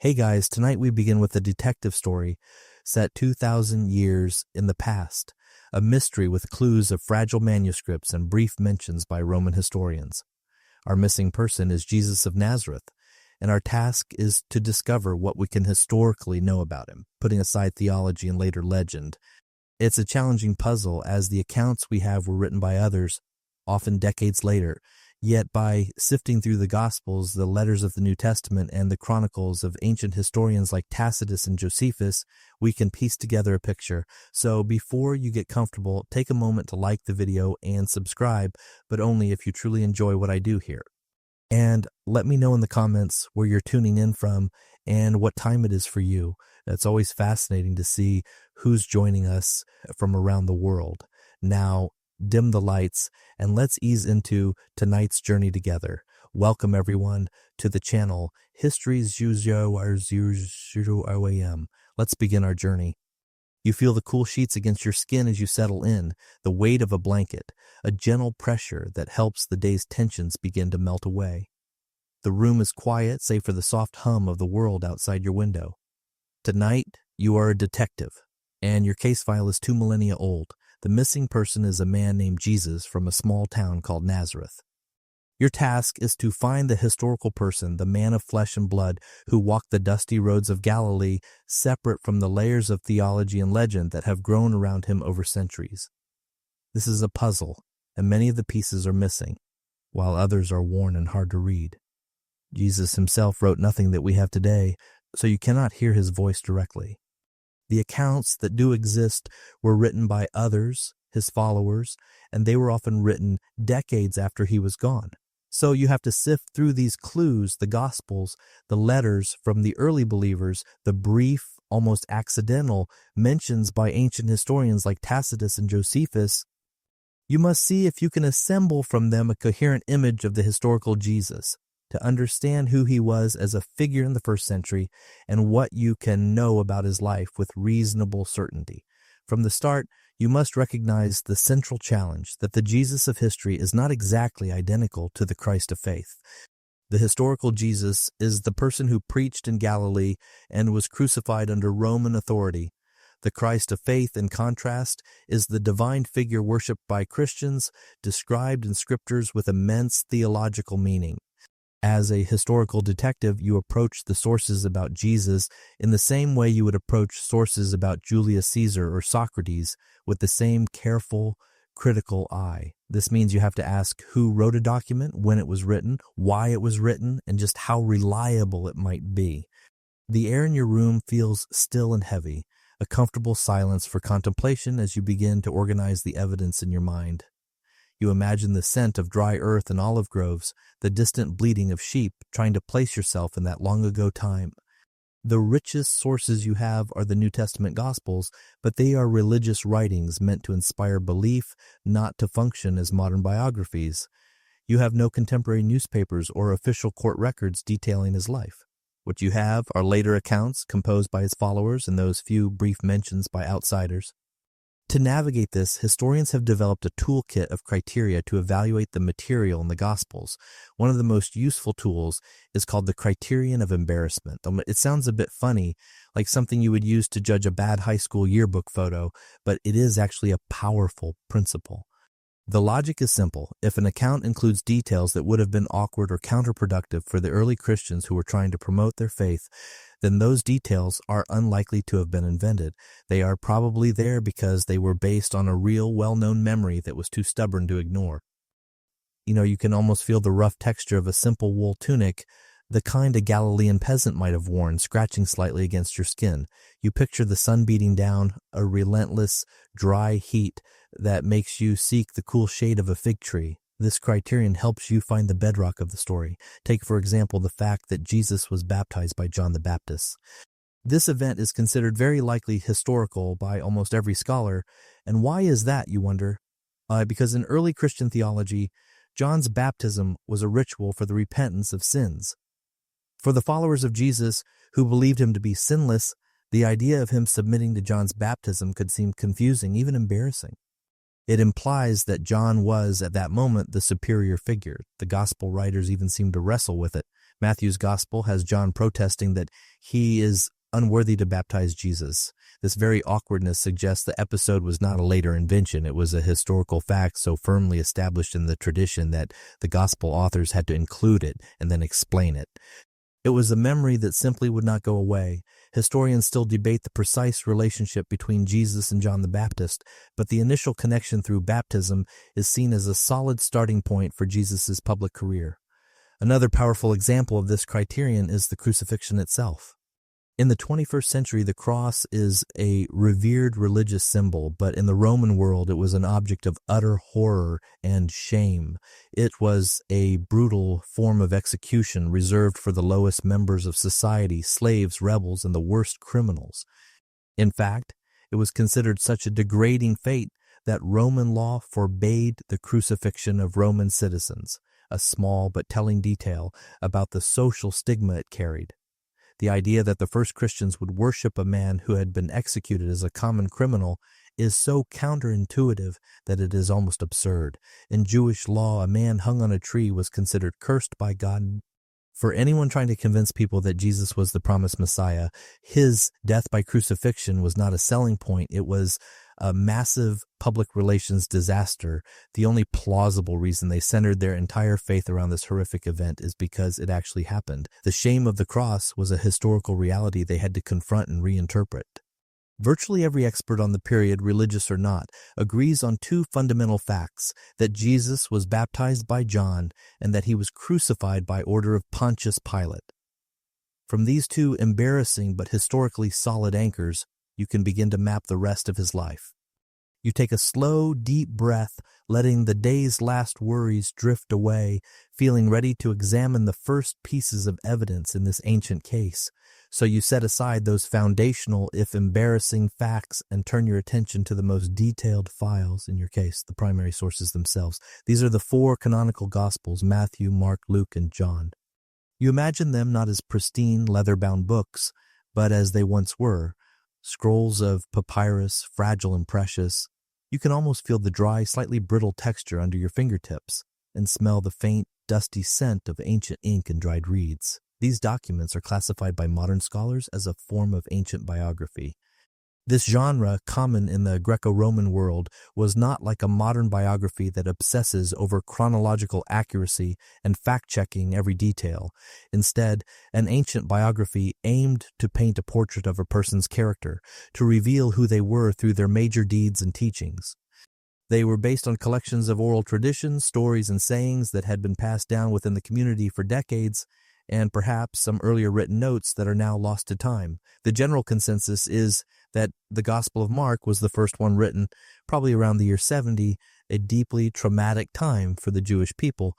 Hey guys, tonight we begin with a detective story set 2,000 years in the past, a mystery with clues of fragile manuscripts and brief mentions by Roman historians. Our missing person is Jesus of Nazareth, and our task is to discover what we can historically know about him, putting aside theology and later legend. It's a challenging puzzle as the accounts we have were written by others, often decades later. Yet by sifting through the Gospels, the letters of the New Testament, and the chronicles of ancient historians like Tacitus and Josephus, we can piece together a picture. So before you get comfortable, take a moment to like the video and subscribe, but only if you truly enjoy what I do here. And let me know in the comments where you're tuning in from and what time it is for you. It's always fascinating to see who's joining us from around the world. Now, dim the lights and let's ease into tonight's journey together. Welcome everyone to the channel History's OAM. Let's begin our journey. You feel the cool sheets against your skin as you settle in, the weight of a blanket, a gentle pressure that helps the day's tensions begin to melt away. The room is quiet save for the soft hum of the world outside your window. Tonight, you are a detective, and your case file is 2 millennia old. The missing person is a man named Jesus from a small town called Nazareth. Your task is to find the historical person, the man of flesh and blood, who walked the dusty roads of Galilee, separate from the layers of theology and legend that have grown around him over centuries. This is a puzzle, and many of the pieces are missing, while others are worn and hard to read. Jesus himself wrote nothing that we have today, so you cannot hear his voice directly. The accounts that do exist were written by others, his followers, and they were often written decades after he was gone. So you have to sift through these clues, the Gospels, the letters from the early believers, the brief, almost accidental mentions by ancient historians like Tacitus and Josephus. You must see if you can assemble from them a coherent image of the historical Jesus, to understand who he was as a figure in the first century and what you can know about his life with reasonable certainty. From the start, you must recognize the central challenge that the Jesus of history is not exactly identical to the Christ of faith. The historical Jesus is the person who preached in Galilee and was crucified under Roman authority. The Christ of faith, in contrast, is the divine figure worshipped by Christians, described in scriptures with immense theological meaning. As a historical detective, you approach the sources about Jesus in the same way you would approach sources about Julius Caesar or Socrates, with the same careful, critical eye. This means you have to ask who wrote a document, when it was written, why it was written, and just how reliable it might be. The air in your room feels still and heavy, a comfortable silence for contemplation as you begin to organize the evidence in your mind. You imagine the scent of dry earth and olive groves, the distant bleating of sheep, trying to place yourself in that long ago time. The richest sources you have are the New Testament Gospels, but they are religious writings meant to inspire belief, not to function as modern biographies. You have no contemporary newspapers or official court records detailing his life. What you have are later accounts composed by his followers and those few brief mentions by outsiders. To navigate this, historians have developed a toolkit of criteria to evaluate the material in the Gospels. One of the most useful tools is called the criterion of embarrassment. It sounds a bit funny, like something you would use to judge a bad high school yearbook photo, but it is actually a powerful principle. The logic is simple. If an account includes details that would have been awkward or counterproductive for the early Christians who were trying to promote their faith, then those details are unlikely to have been invented. They are probably there because they were based on a real, well-known memory that was too stubborn to ignore. You can almost feel the rough texture of a simple wool tunic, the kind a Galilean peasant might have worn, scratching slightly against your skin. You picture the sun beating down, a relentless, dry heat that makes you seek the cool shade of a fig tree. This criterion helps you find the bedrock of the story. Take, for example, the fact that Jesus was baptized by John the Baptist. This event is considered very likely historical by almost every scholar. And why is that, you wonder? Because in early Christian theology, John's baptism was a ritual for the repentance of sins. For the followers of Jesus, who believed him to be sinless, the idea of him submitting to John's baptism could seem confusing, even embarrassing. It implies that John was, at that moment, the superior figure. The gospel writers even seem to wrestle with it. Matthew's gospel has John protesting that he is unworthy to baptize Jesus. This very awkwardness suggests the episode was not a later invention. It was a historical fact so firmly established in the tradition that the gospel authors had to include it and then explain it. It was a memory that simply would not go away. Historians still debate the precise relationship between Jesus and John the Baptist, but the initial connection through baptism is seen as a solid starting point for Jesus' public career. Another powerful example of this criterion is the crucifixion itself. In the 21st century, the cross is a revered religious symbol, but in the Roman world, it was an object of utter horror and shame. It was a brutal form of execution reserved for the lowest members of society, slaves, rebels, and the worst criminals. In fact, it was considered such a degrading fate that Roman law forbade the crucifixion of Roman citizens, a small but telling detail about the social stigma it carried. The idea that the first Christians would worship a man who had been executed as a common criminal is so counterintuitive that it is almost absurd. In Jewish law, a man hung on a tree was considered cursed by God. For anyone trying to convince people that Jesus was the promised Messiah, his death by crucifixion was not a selling point. It was a massive public relations disaster. The only plausible reason they centered their entire faith around this horrific event is because it actually happened. The shame of the cross was a historical reality they had to confront and reinterpret. Virtually every expert on the period, religious or not, agrees on two fundamental facts: that Jesus was baptized by John and that he was crucified by order of Pontius Pilate. From these two embarrassing but historically solid anchors, you can begin to map the rest of his life. You take a slow, deep breath, letting the day's last worries drift away, feeling ready to examine the first pieces of evidence in this ancient case. So you set aside those foundational, if embarrassing, facts and turn your attention to the most detailed files in your case, the primary sources themselves. These are the four canonical Gospels: Matthew, Mark, Luke, and John. You imagine them not as pristine, leather-bound books, but as they once were, scrolls of papyrus, fragile and precious. You can almost feel the dry, slightly brittle texture under your fingertips and smell the faint, dusty scent of ancient ink and dried reeds. These documents are classified by modern scholars as a form of ancient biography. This genre, common in the Greco-Roman world, was not like a modern biography that obsesses over chronological accuracy and fact-checking every detail. Instead, an ancient biography aimed to paint a portrait of a person's character, to reveal who they were through their major deeds and teachings. They were based on collections of oral traditions, stories, and sayings that had been passed down within the community for decades, and perhaps some earlier written notes that are now lost to time. The general consensus is that the Gospel of Mark was the first one written, probably around the year 70, a deeply traumatic time for the Jewish people.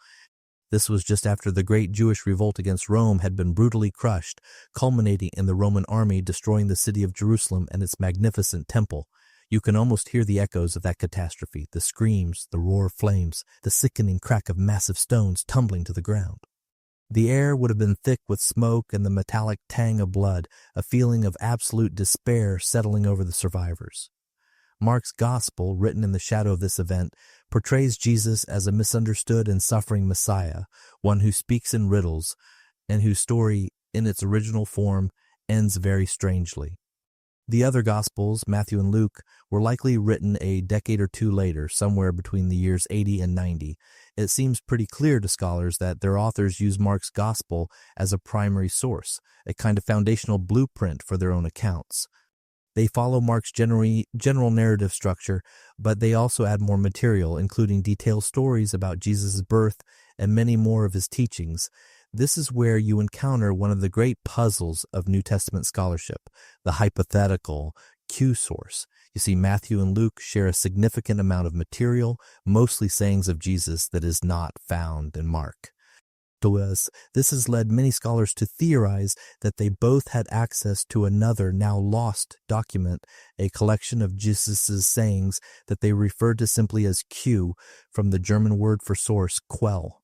This was just after the great Jewish revolt against Rome had been brutally crushed, culminating in the Roman army destroying the city of Jerusalem and its magnificent temple. You can almost hear the echoes of that catastrophe, the screams, the roar of flames, the sickening crack of massive stones tumbling to the ground. The air would have been thick with smoke and the metallic tang of blood, a feeling of absolute despair settling over the survivors. Mark's gospel, written in the shadow of this event, portrays Jesus as a misunderstood and suffering Messiah, one who speaks in riddles, and whose story, in its original form, ends very strangely. The other Gospels, Matthew and Luke, were likely written a decade or two later, somewhere between the years 80 and 90. It seems pretty clear to scholars that their authors use Mark's Gospel as a primary source, a kind of foundational blueprint for their own accounts. They follow Mark's general narrative structure, but they also add more material, including detailed stories about Jesus' birth and many more of his teachings. This is where you encounter one of the great puzzles of New Testament scholarship, the hypothetical Q source. You see, Matthew and Luke share a significant amount of material, mostly sayings of Jesus, that is not found in Mark. To us, this has led many scholars to theorize that they both had access to another, now lost document, a collection of Jesus' sayings that they referred to simply as Q, from the German word for source, Quell.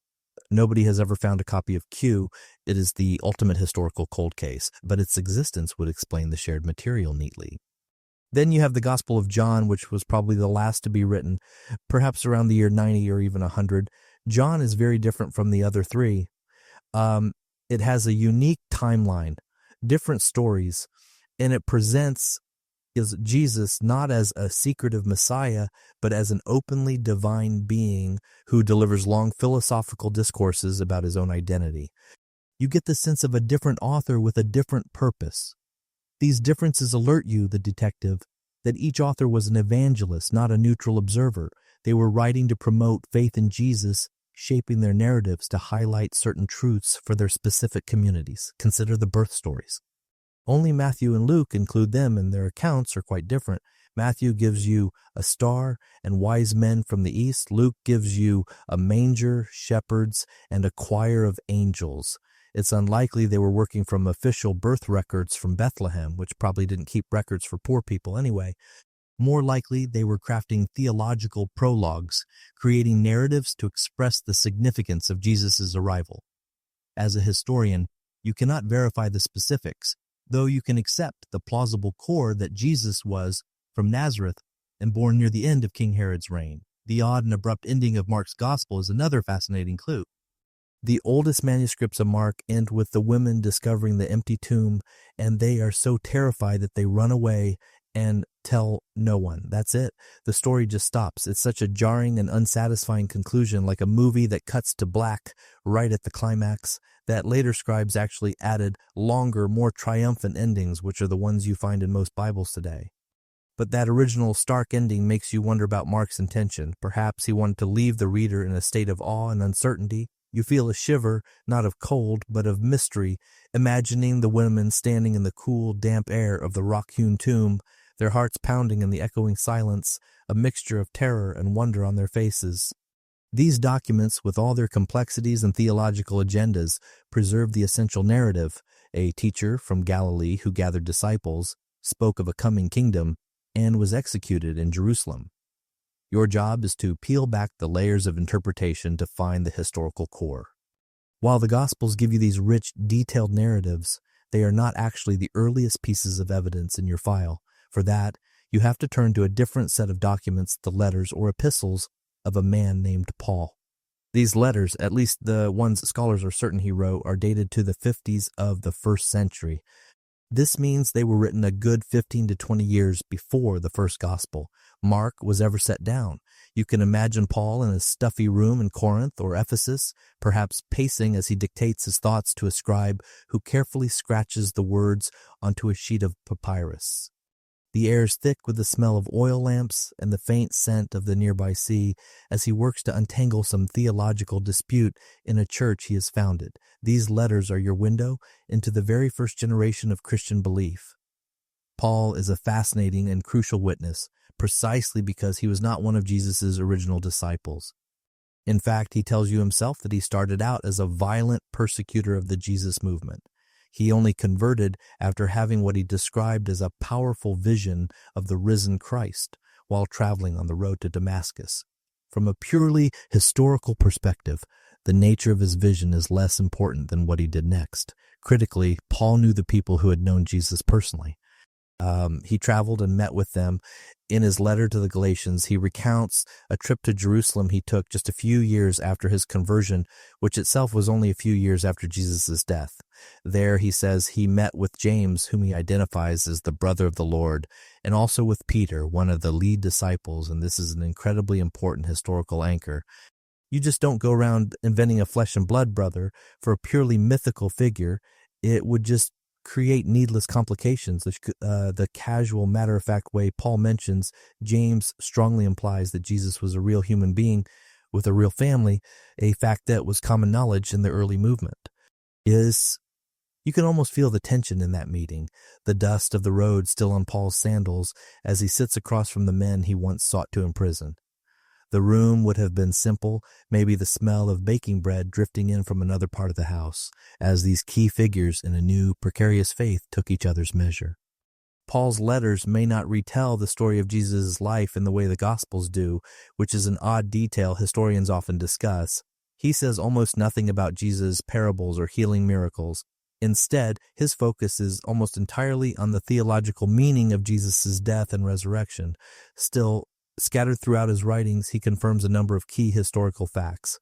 Nobody has ever found a copy of Q. It is the ultimate historical cold case, but its existence would explain the shared material neatly. Then you have the Gospel of John, which was probably the last to be written, perhaps around the year 90 or even 100. John is very different from the other three. It has a unique timeline, different stories, and it presents Jesus not as a secretive Messiah, but as an openly divine being who delivers long philosophical discourses about his own identity. You get the sense of a different author with a different purpose. These differences alert you, the detective, that each author was an evangelist, not a neutral observer. They were writing to promote faith in Jesus, shaping their narratives to highlight certain truths for their specific communities. Consider the birth stories. Only Matthew and Luke include them, and their accounts are quite different. Matthew gives you a star and wise men from the east. Luke gives you a manger, shepherds, and a choir of angels. It's unlikely they were working from official birth records from Bethlehem, which probably didn't keep records for poor people anyway. More likely, they were crafting theological prologues, creating narratives to express the significance of Jesus' arrival. As a historian, you cannot verify the specifics, though you can accept the plausible core that Jesus was from Nazareth and born near the end of King Herod's reign. The odd and abrupt ending of Mark's gospel is another fascinating clue. The oldest manuscripts of Mark end with the women discovering the empty tomb, and they are so terrified that they run away and tell no one. That's it. The story just stops. It's such a jarring and unsatisfying conclusion, like a movie that cuts to black right at the climax, that later scribes actually added longer, more triumphant endings, which are the ones you find in most Bibles today. But that original stark ending makes you wonder about Mark's intention. Perhaps he wanted to leave the reader in a state of awe and uncertainty. You feel a shiver, not of cold, but of mystery, imagining the women standing in the cool, damp air of the rock-hewn tomb, their hearts pounding in the echoing silence, a mixture of terror and wonder on their faces. These documents, with all their complexities and theological agendas, preserve the essential narrative. A teacher from Galilee who gathered disciples, spoke of a coming kingdom, and was executed in Jerusalem. Your job is to peel back the layers of interpretation to find the historical core. While the Gospels give you these rich, detailed narratives, they are not actually the earliest pieces of evidence in your file. For that, you have to turn to a different set of documents, the letters or epistles of a man named Paul. These letters, at least the ones scholars are certain he wrote, are dated to the 50s of the 1st century. This means they were written a good 15 to 20 years before the first gospel Mark was ever set down. You can imagine Paul in a stuffy room in Corinth or Ephesus, perhaps pacing as he dictates his thoughts to a scribe who carefully scratches the words onto a sheet of papyrus. The air is thick with the smell of oil lamps and the faint scent of the nearby sea as he works to untangle some theological dispute in a church he has founded. These letters are your window into the very first generation of Christian belief. Paul is a fascinating and crucial witness, precisely because he was not one of Jesus' original disciples. In fact, he tells you himself that he started out as a violent persecutor of the Jesus movement. He only converted after having what he described as a powerful vision of the risen Christ while traveling on the road to Damascus. From a purely historical perspective, the nature of his vision is less important than what he did next. Critically, Paul knew the people who had known Jesus personally. He traveled and met with them. In his letter to the Galatians, he recounts a trip to Jerusalem he took just a few years after his conversion, which itself was only a few years after Jesus' death. There, he says, he met with James, whom he identifies as the brother of the Lord, and also with Peter, one of the lead disciples, and this is an incredibly important historical anchor. You just don't go around inventing a flesh and blood brother for a purely mythical figure. It would just create needless complications. The casual, matter-of-fact way Paul mentions James strongly implies that Jesus was a real human being with a real family, a fact that was common knowledge in the early movement. You can almost feel the tension in that meeting, the dust of the road still on Paul's sandals as he sits across from the men he once sought to imprison. The room would have been simple, maybe the smell of baking bread drifting in from another part of the house, as these key figures in a new, precarious faith took each other's measure. Paul's letters may not retell the story of Jesus' life in the way the Gospels do, which is an odd detail historians often discuss. He says almost nothing about Jesus' parables or healing miracles. Instead, his focus is almost entirely on the theological meaning of Jesus' death and resurrection. Still, scattered throughout his writings, he confirms a number of key historical facts.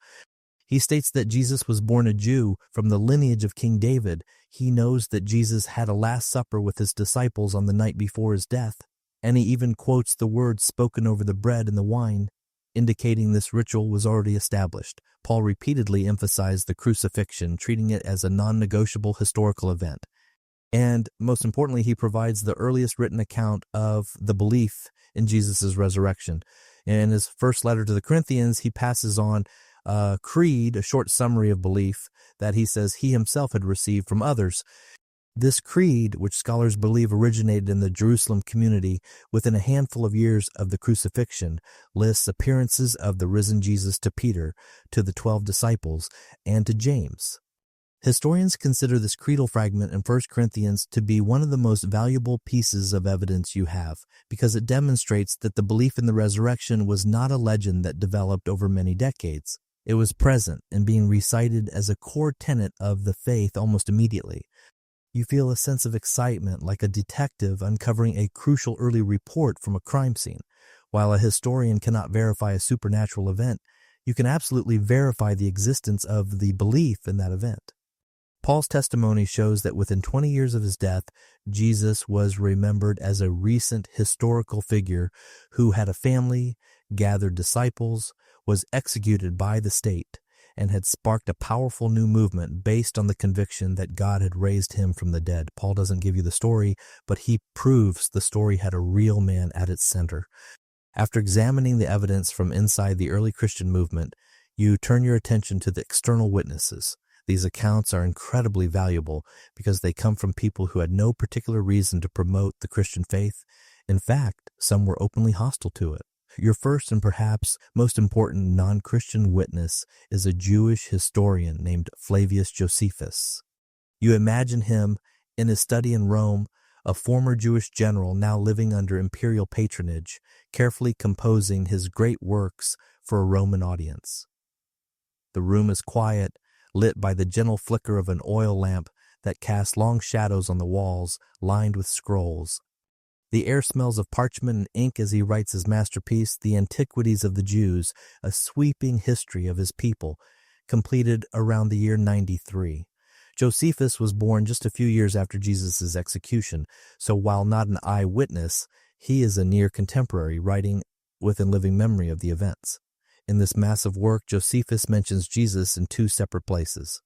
He states that Jesus was born a Jew from the lineage of King David. He knows that Jesus had a Last Supper with his disciples on the night before his death, and he even quotes the words spoken over the bread and the wine, indicating this ritual was already established. Paul repeatedly emphasized the crucifixion, treating it as a non-negotiable historical event. And most importantly, he provides the earliest written account of the belief in Jesus' resurrection. In his first letter to the Corinthians, he passes on a creed, a short summary of belief that he says he himself had received from others. This creed, which scholars believe originated in the Jerusalem community within a handful of years of the crucifixion, lists appearances of the risen Jesus to Peter, to the 12 disciples, and to James. Historians consider this creedal fragment in 1 Corinthians to be one of the most valuable pieces of evidence you have, because it demonstrates that the belief in the resurrection was not a legend that developed over many decades. It was present and being recited as a core tenet of the faith almost immediately. You feel a sense of excitement like a detective uncovering a crucial early report from a crime scene. While a historian cannot verify a supernatural event, you can absolutely verify the existence of the belief in that event. Paul's testimony shows that within 20 years of his death, Jesus was remembered as a recent historical figure who had a family, gathered disciples, was executed by the state, and had sparked a powerful new movement based on the conviction that God had raised him from the dead. Paul doesn't give you the story, but he proves the story had a real man at its center. After examining the evidence from inside the early Christian movement, you turn your attention to the external witnesses. These accounts are incredibly valuable because they come from people who had no particular reason to promote the Christian faith. In fact, some were openly hostile to it. Your first and perhaps most important non-Christian witness is a Jewish historian named Flavius Josephus. You imagine him in his study in Rome, a former Jewish general now living under imperial patronage, carefully composing his great works for a Roman audience. The room is quiet, lit by the gentle flicker of an oil lamp that casts long shadows on the walls lined with scrolls. The air smells of parchment and ink as he writes his masterpiece, The Antiquities of the Jews, a sweeping history of his people, completed around the year 93. Josephus was born just a few years after Jesus' execution, so while not an eyewitness, he is a near contemporary, writing within living memory of the events. In this massive work, Josephus mentions Jesus in 2 separate places.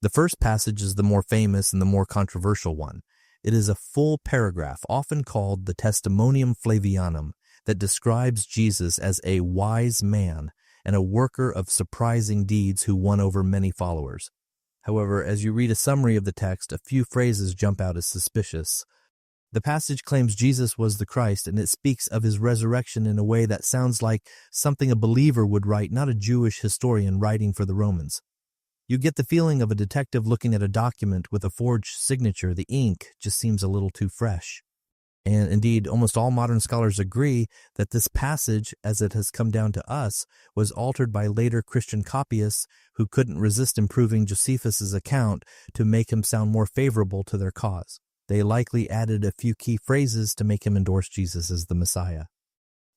The first passage is the more famous and the more controversial one. It is a full paragraph, often called the Testimonium Flavianum, that describes Jesus as a wise man and a worker of surprising deeds who won over many followers. However, as you read a summary of the text, a few phrases jump out as suspicious. The passage claims Jesus was the Christ, and it speaks of his resurrection in a way that sounds like something a believer would write, not a Jewish historian writing for the Romans. You get the feeling of a detective looking at a document with a forged signature. The ink just seems a little too fresh. And indeed, almost all modern scholars agree that this passage, as it has come down to us, was altered by later Christian copyists who couldn't resist improving Josephus' account to make him sound more favorable to their cause. They likely added a few key phrases to make him endorse Jesus as the Messiah.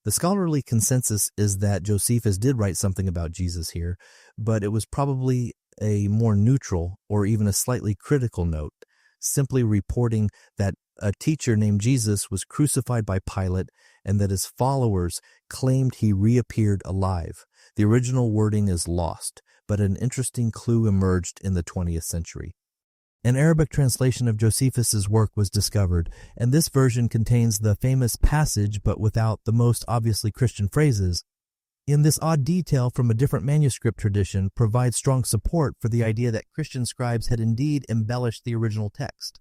The scholarly consensus is that Josephus did write something about Jesus here, but it was probably a more neutral or even a slightly critical note, simply reporting that a teacher named Jesus was crucified by Pilate and that his followers claimed he reappeared alive. The original wording is lost, but an interesting clue emerged in the 20th century. An Arabic translation of Josephus's work was discovered, and this version contains the famous passage but without the most obviously Christian phrases. In this odd detail from a different manuscript tradition provides strong support for the idea that Christian scribes had indeed embellished the original text.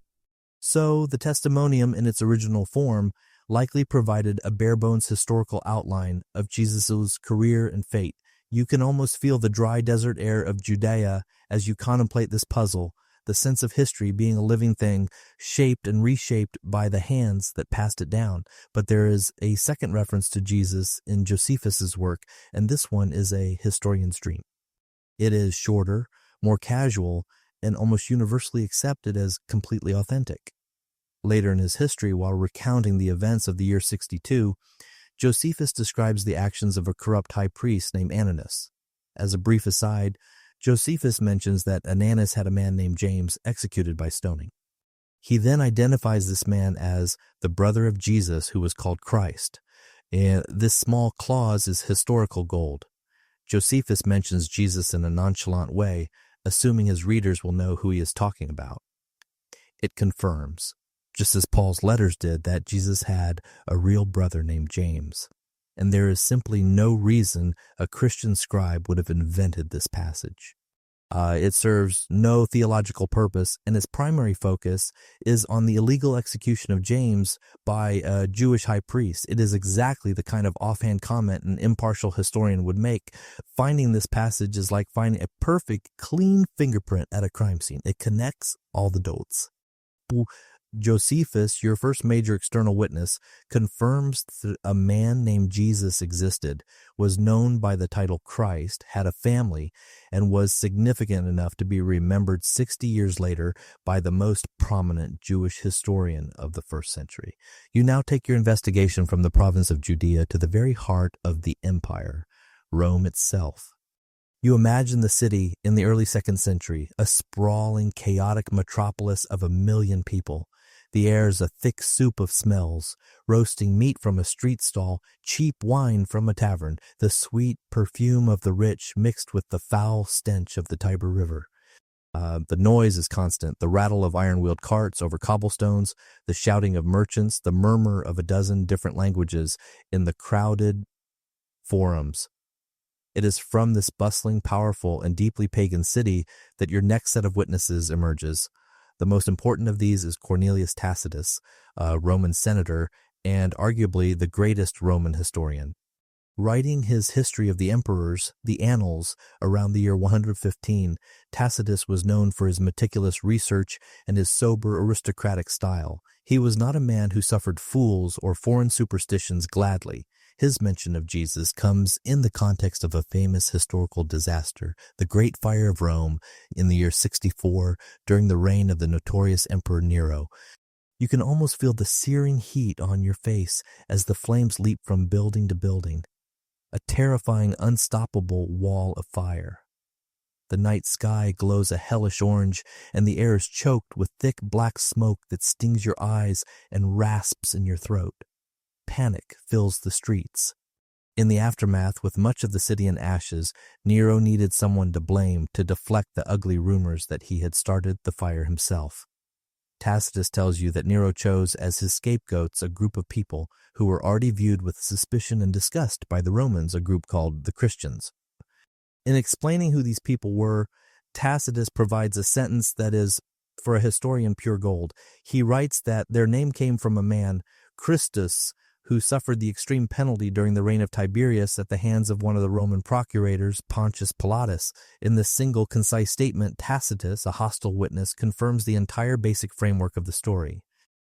So, the testimonium in its original form likely provided a bare-bones historical outline of Jesus' career and fate. You can almost feel the dry desert air of Judea as you contemplate this puzzle, the sense of history being a living thing, shaped and reshaped by the hands that passed it down. But there is a second reference to Jesus in Josephus's work, and this one is a historian's dream. It is shorter, more casual, and almost universally accepted as completely authentic. Later in his history, while recounting the events of the year 62, Josephus describes the actions of a corrupt high priest named Ananus. As a brief aside, Josephus mentions that Ananus had a man named James executed by stoning. He then identifies this man as the brother of Jesus who was called Christ. And this small clause is historical gold. Josephus mentions Jesus in a nonchalant way, assuming his readers will know who he is talking about. It confirms, just as Paul's letters did, that Jesus had a real brother named James. And there is simply no reason a Christian scribe would have invented this passage. It serves no theological purpose, and its primary focus is on the illegal execution of James by a Jewish high priest. It is exactly the kind of offhand comment an impartial historian would make. Finding this passage is like finding a perfect, clean fingerprint at a crime scene. It connects all the dots. Josephus, your first major external witness, confirms that a man named Jesus existed, was known by the title Christ, had a family, and was significant enough to be remembered 60 years later by the most prominent Jewish historian of the first century. You now take your investigation from the province of Judea to the very heart of the empire, Rome itself. You imagine the city in the early 2nd century, a sprawling, chaotic metropolis of 1 million people. The air is a thick soup of smells, roasting meat from a street stall, cheap wine from a tavern, the sweet perfume of the rich mixed with the foul stench of the Tiber River. The noise is constant, the rattle of iron-wheeled carts over cobblestones, the shouting of merchants, the murmur of a dozen different languages in the crowded forums. It is from this bustling, powerful, and deeply pagan city that your next set of witnesses emerges. The most important of these is Cornelius Tacitus, a Roman senator and arguably the greatest Roman historian. Writing his history of the emperors, the Annals, around the year 115, Tacitus was known for his meticulous research and his sober aristocratic style. He was not a man who suffered fools or foreign superstitions gladly. His mention of Jesus comes in the context of a famous historical disaster, the Great Fire of Rome in the year 64 during the reign of the notorious Emperor Nero. You can almost feel the searing heat on your face as the flames leap from building to building, a terrifying, unstoppable wall of fire. The night sky glows a hellish orange, and the air is choked with thick black smoke that stings your eyes and rasps in your throat. Panic fills the streets. In the aftermath, with much of the city in ashes, Nero needed someone to blame to deflect the ugly rumors that he had started the fire himself. Tacitus tells you that Nero chose as his scapegoats a group of people who were already viewed with suspicion and disgust by the Romans, a group called the Christians. In explaining who these people were, Tacitus provides a sentence that is, for a historian, pure gold. He writes that their name came from a man, Christus, who suffered the extreme penalty during the reign of Tiberius at the hands of one of the Roman procurators, Pontius Pilatus. In this single, concise statement, Tacitus, a hostile witness, confirms the entire basic framework of the story.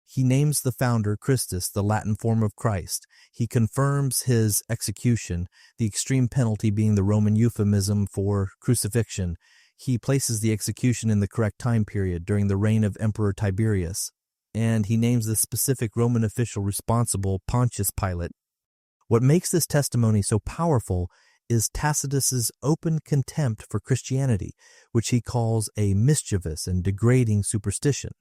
He names the founder, Christus, the Latin form of Christ. He confirms his execution, the extreme penalty being the Roman euphemism for crucifixion. He places the execution in the correct time period during the reign of Emperor Tiberius. And he names the specific Roman official responsible, Pontius Pilate. What makes this testimony so powerful is Tacitus's open contempt for Christianity, which he calls a mischievous and degrading superstition.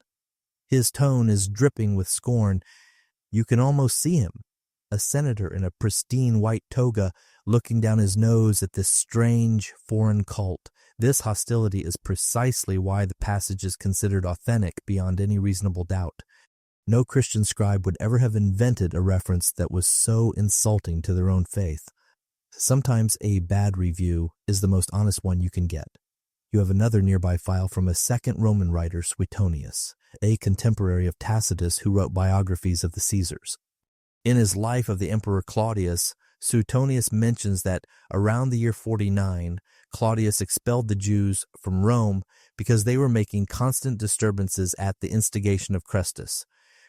His tone is dripping with scorn. You can almost see him, a senator in a pristine white toga, looking down his nose at this strange foreign cult. This hostility is precisely why the passage is considered authentic beyond any reasonable doubt. No Christian scribe would ever have invented a reference that was so insulting to their own faith. Sometimes a bad review is the most honest one you can get. You have another nearby file from a second Roman writer, Suetonius, a contemporary of Tacitus who wrote biographies of the Caesars. In his life of the Emperor Claudius, Suetonius mentions that around the year 49, Claudius expelled the Jews from Rome because they were making constant disturbances at the instigation of Christus.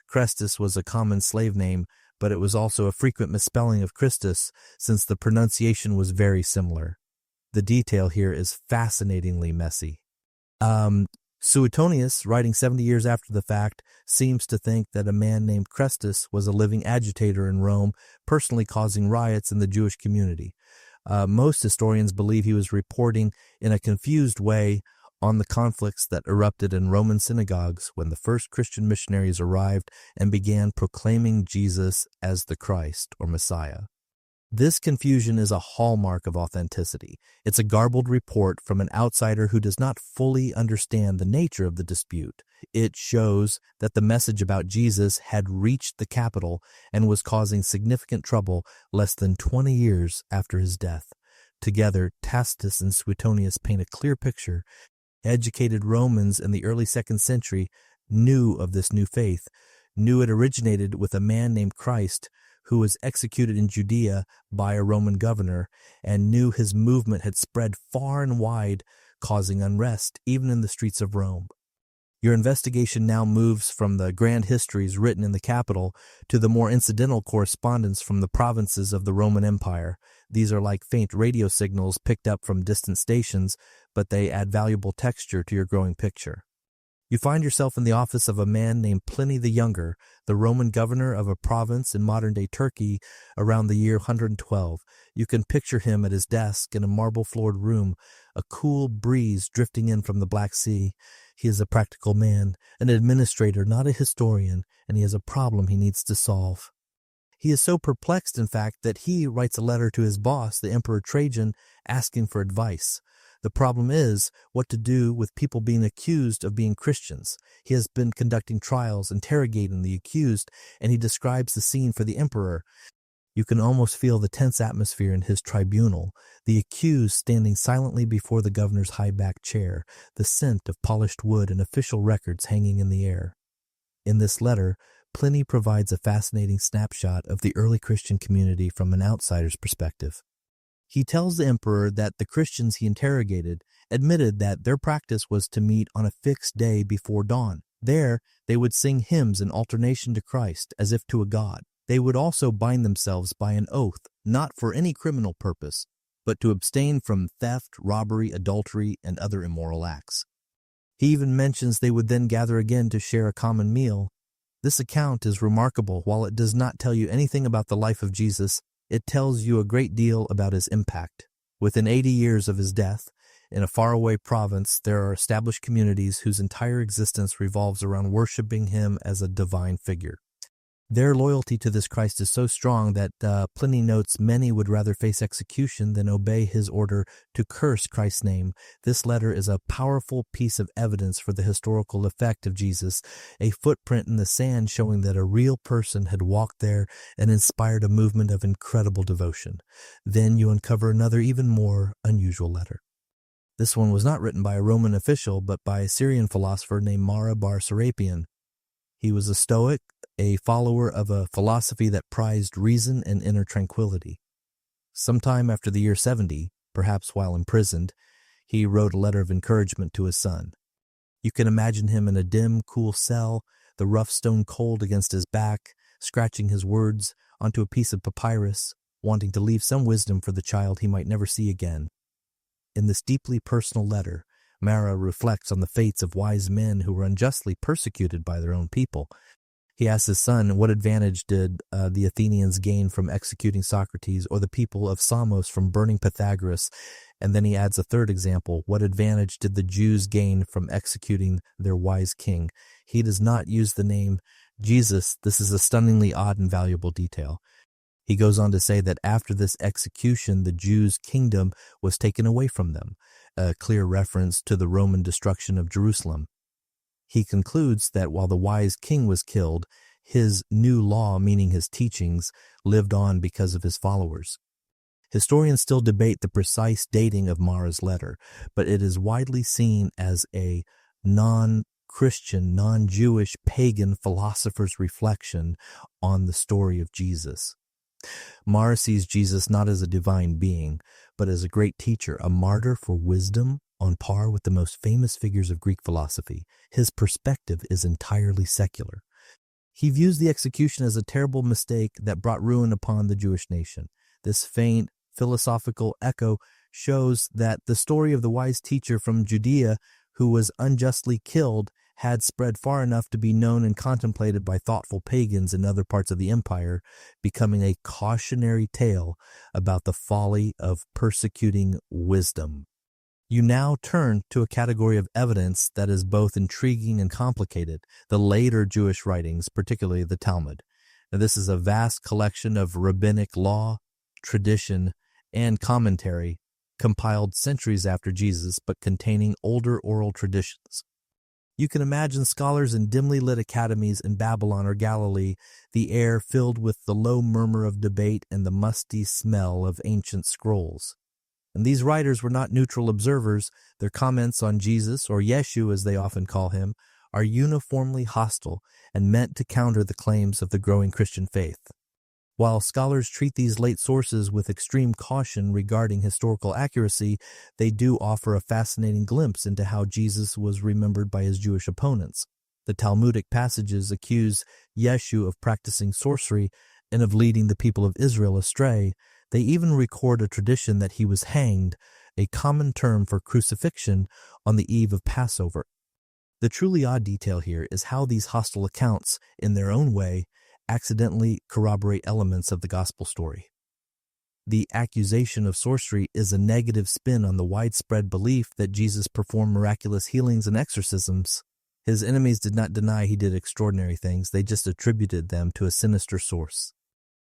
Christus was a common slave name, but it was also a frequent misspelling of Christus since the pronunciation was very similar. The detail here is fascinatingly messy. Suetonius, writing 70 years after the fact, seems to think that a man named Christus was a living agitator in Rome, personally causing riots in the Jewish community. Most historians believe he was reporting in a confused way on the conflicts that erupted in Roman synagogues when the first Christian missionaries arrived and began proclaiming Jesus as the Christ or Messiah. This confusion is a hallmark of authenticity. It's a garbled report from an outsider who does not fully understand the nature of the dispute. It shows that the message about Jesus had reached the capital and was causing significant trouble less than 20 years after his death. Together, Tacitus and Suetonius paint a clear picture. Educated Romans in the early 2nd century knew of this new faith, knew it originated with a man named Christ who was executed in Judea by a Roman governor, and knew his movement had spread far and wide, causing unrest even in the streets of Rome. Your investigation now moves from the grand histories written in the capital to the more incidental correspondence from the provinces of the Roman Empire. These are like faint radio signals picked up from distant stations, but they add valuable texture to your growing picture. You find yourself in the office of a man named Pliny the Younger, the Roman governor of a province in modern-day Turkey around the year 112. You can picture him at his desk in a marble-floored room, a cool breeze drifting in from the Black Sea. He is a practical man, an administrator, not a historian, and he has a problem he needs to solve. He is so perplexed, in fact, that he writes a letter to his boss, the Emperor Trajan, asking for advice. The problem is what to do with people being accused of being Christians. He has been conducting trials, interrogating the accused, and he describes the scene for the emperor. You can almost feel the tense atmosphere in his tribunal, the accused standing silently before the governor's high-backed chair, the scent of polished wood and official records hanging in the air. In this letter, Pliny provides a fascinating snapshot of the early Christian community from an outsider's perspective. He tells the emperor that the Christians he interrogated admitted that their practice was to meet on a fixed day before dawn. There, they would sing hymns in alternation to Christ as if to a god. They would also bind themselves by an oath, not for any criminal purpose, but to abstain from theft, robbery, adultery, and other immoral acts. He even mentions they would then gather again to share a common meal. This account is remarkable. While it does not tell you anything about the life of Jesus, it tells you a great deal about his impact. Within 80 years of his death, in a faraway province, there are established communities whose entire existence revolves around worshiping him as a divine figure. Their loyalty to this Christ is so strong that Pliny notes many would rather face execution than obey his order to curse Christ's name. This letter is a powerful piece of evidence for the historical effect of Jesus, a footprint in the sand showing that a real person had walked there and inspired a movement of incredible devotion. Then you uncover another even more unusual letter. This one was not written by a Roman official, but by a Syrian philosopher named Mara bar Serapion. He was a Stoic, a follower of a philosophy that prized reason and inner tranquility. Sometime after the year 70, perhaps while imprisoned, he wrote a letter of encouragement to his son. You can imagine him in a dim, cool cell, the rough stone cold against his back, scratching his words onto a piece of papyrus, wanting to leave some wisdom for the child he might never see again. In this deeply personal letter, Mara reflects on the fates of wise men who were unjustly persecuted by their own people. He asks his son, what advantage did the Athenians gain from executing Socrates, or the people of Samos from burning Pythagoras? And then he adds a third example, what advantage did the Jews gain from executing their wise king? He does not use the name Jesus. This is a stunningly odd and valuable detail. He goes on to say that after this execution, the Jews' kingdom was taken away from them, a clear reference to the Roman destruction of Jerusalem. He concludes that while the wise king was killed, his new law, meaning his teachings, lived on because of his followers. Historians still debate the precise dating of Mara's letter, but it is widely seen as a non-Christian, non-Jewish, pagan philosopher's reflection on the story of Jesus. Mara sees Jesus not as a divine being, but as a great teacher, a martyr for wisdom, on par with the most famous figures of Greek philosophy. His perspective is entirely secular. He views the execution as a terrible mistake that brought ruin upon the Jewish nation. This faint philosophical echo shows that the story of the wise teacher from Judea who was unjustly killed had spread far enough to be known and contemplated by thoughtful pagans in other parts of the empire, becoming a cautionary tale about the folly of persecuting wisdom. You now turn to a category of evidence that is both intriguing and complicated, the later Jewish writings, particularly the Talmud. Now, this is a vast collection of rabbinic law, tradition, and commentary compiled centuries after Jesus, but containing older oral traditions. You can imagine scholars in dimly lit academies in Babylon or Galilee, the air filled with the low murmur of debate and the musty smell of ancient scrolls. And these writers were not neutral observers. Their comments on Jesus, or Yeshu as they often call him, are uniformly hostile and meant to counter the claims of the growing Christian faith. While scholars treat these late sources with extreme caution regarding historical accuracy, they do offer a fascinating glimpse into how Jesus was remembered by his Jewish opponents. The Talmudic passages accuse Yeshu of practicing sorcery and of leading the people of Israel astray. They even record a tradition that he was hanged, a common term for crucifixion, on the eve of Passover. The truly odd detail here is how these hostile accounts, in their own way, accidentally corroborate elements of the gospel story. The accusation of sorcery is a negative spin on the widespread belief that Jesus performed miraculous healings and exorcisms. His enemies did not deny he did extraordinary things, they just attributed them to a sinister source.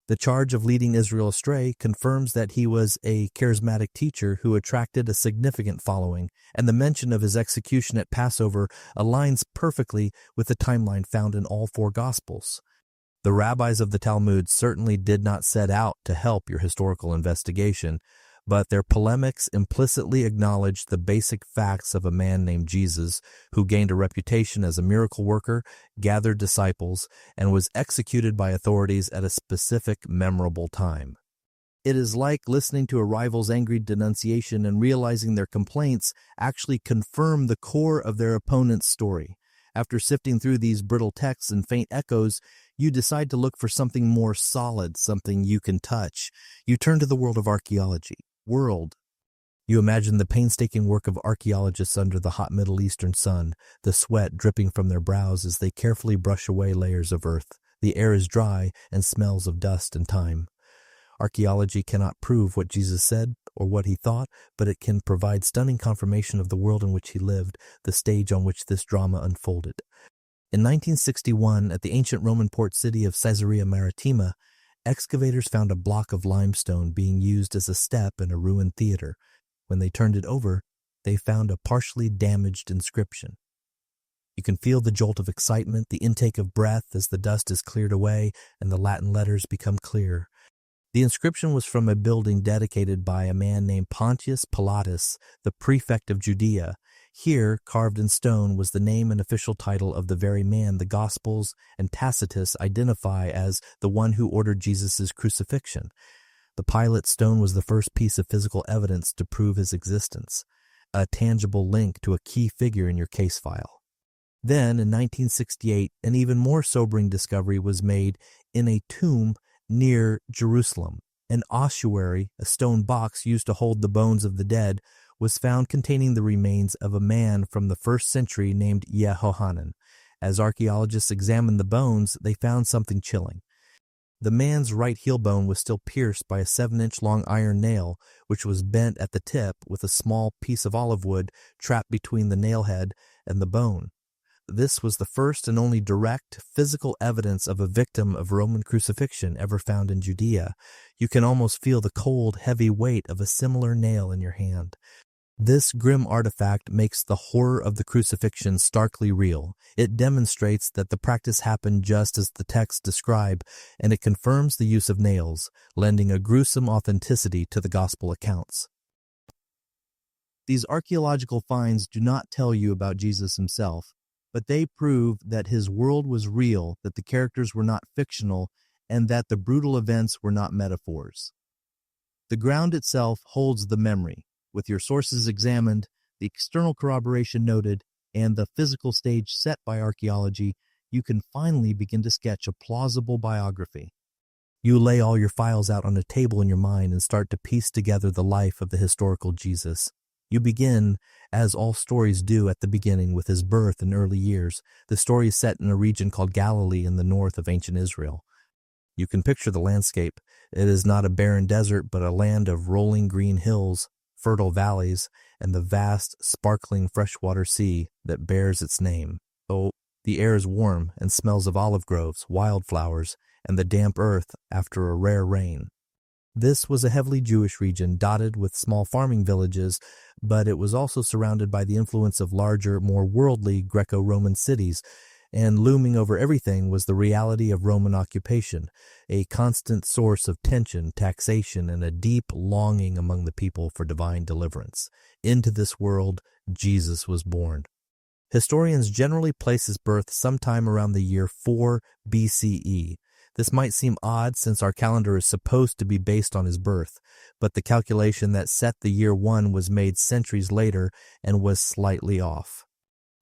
The charge of leading Israel astray confirms that he was a charismatic teacher who attracted a significant following, and the mention of his execution at Passover aligns perfectly with the timeline found in all four Gospels. The rabbis of the Talmud certainly did not set out to help your historical investigation, but their polemics implicitly acknowledged the basic facts of a man named Jesus who gained a reputation as a miracle worker, gathered disciples, and was executed by authorities at a specific memorable time. It is like listening to a rival's angry denunciation and realizing their complaints actually confirm the core of their opponent's story. After sifting through these brittle texts and faint echoes, you decide to look for something more solid, something you can touch. You turn to the world of archaeology. You imagine the painstaking work of archaeologists under the hot Middle Eastern sun, the sweat dripping from their brows as they carefully brush away layers of earth. The air is dry and smells of dust and time. Archaeology cannot prove what Jesus said or what he thought, but it can provide stunning confirmation of the world in which he lived, the stage on which this drama unfolded. In 1961, at the ancient Roman port city of Caesarea Maritima, excavators found a block of limestone being used as a step in a ruined theater. When they turned it over, they found a partially damaged inscription. You can feel the jolt of excitement, the intake of breath as the dust is cleared away and the Latin letters become clear. The inscription was from a building dedicated by a man named Pontius Pilatus, the prefect of Judea. Here, carved in stone, was the name and official title of the very man the Gospels and Tacitus identify as the one who ordered Jesus' crucifixion. The Pilate stone was the first piece of physical evidence to prove his existence, a tangible link to a key figure in your case file. Then, in 1968, an even more sobering discovery was made in a tomb near Jerusalem. An ossuary, a stone box used to hold the bones of the dead, was found containing the remains of a man from the 1st century named Yehohanan. As archaeologists examined the bones, they found something chilling. The man's right heel bone was still pierced by a 7-inch long iron nail, which was bent at the tip with a small piece of olive wood trapped between the nail head and the bone. This was the first and only direct physical evidence of a victim of Roman crucifixion ever found in Judea. You can almost feel the cold, heavy weight of a similar nail in your hand. This grim artifact makes the horror of the crucifixion starkly real. It demonstrates that the practice happened just as the texts describe, and it confirms the use of nails, lending a gruesome authenticity to the gospel accounts. These archaeological finds do not tell you about Jesus himself, but they prove that his world was real, that the characters were not fictional, and that the brutal events were not metaphors. The ground itself holds the memory. With your sources examined, the external corroboration noted, and the physical stage set by archaeology, you can finally begin to sketch a plausible biography. You lay all your files out on a table in your mind and start to piece together the life of the historical Jesus. You begin, as all stories do at the beginning, with his birth and early years. The story is set in a region called Galilee in the north of ancient Israel. You can picture the landscape. It is not a barren desert, but a land of rolling green hills, fertile valleys, and the vast, sparkling freshwater sea that bears its name. Oh, the air is warm and smells of olive groves, wildflowers, and the damp earth after a rare rain. This was a heavily Jewish region dotted with small farming villages, but it was also surrounded by the influence of larger, more worldly Greco-Roman cities, and looming over everything was the reality of Roman occupation, a constant source of tension, taxation, and a deep longing among the people for divine deliverance. Into this world, Jesus was born. Historians generally place his birth sometime around the year 4 BCE. This might seem odd since our calendar is supposed to be based on his birth, but the calculation that set the year 1 was made centuries later and was slightly off.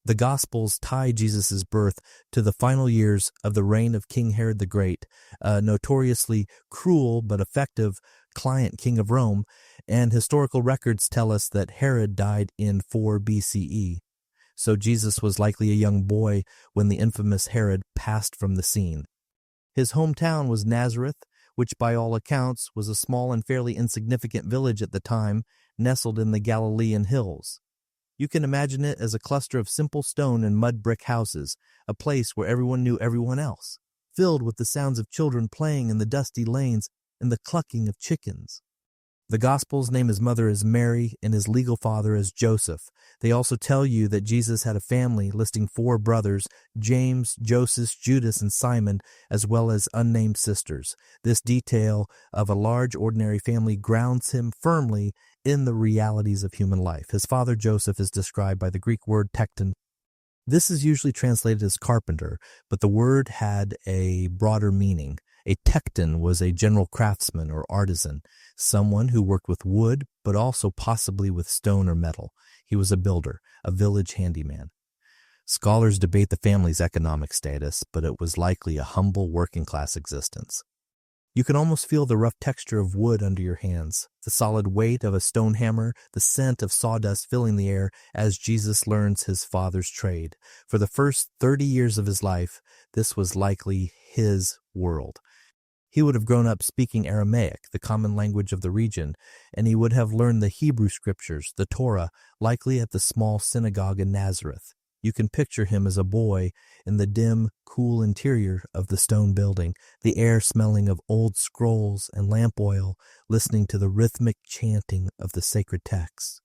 The Gospels tie Jesus' birth to the final years of the reign of King Herod the Great, a notoriously cruel but effective client king of Rome, and historical records tell us that Herod died in 4 BCE. So Jesus was likely a young boy when the infamous Herod passed from the scene. His hometown was Nazareth, which by all accounts was a small and fairly insignificant village at the time, nestled in the Galilean hills. You can imagine it as a cluster of simple stone and mud brick houses, a place where everyone knew everyone else, filled with the sounds of children playing in the dusty lanes and the clucking of chickens. The Gospels name his mother as Mary and his legal father as Joseph. They also tell you that Jesus had a family, listing 4 brothers, James, Joseph, Judas, and Simon, as well as unnamed sisters. This detail of a large ordinary family grounds him firmly in the realities of human life. His father Joseph is described by the Greek word tekton. This is usually translated as carpenter, but the word had a broader meaning. A tekton was a general craftsman or artisan, someone who worked with wood, but also possibly with stone or metal. He was a builder, a village handyman. Scholars debate the family's economic status, but it was likely a humble working-class existence. You can almost feel the rough texture of wood under your hands, the solid weight of a stone hammer, the scent of sawdust filling the air as Jesus learns his father's trade. For the first 30 years of his life, this was likely his world. He would have grown up speaking Aramaic, the common language of the region, and he would have learned the Hebrew scriptures, the Torah, likely at the small synagogue in Nazareth. You can picture him as a boy in the dim, cool interior of the stone building, the air smelling of old scrolls and lamp oil, listening to the rhythmic chanting of the sacred texts.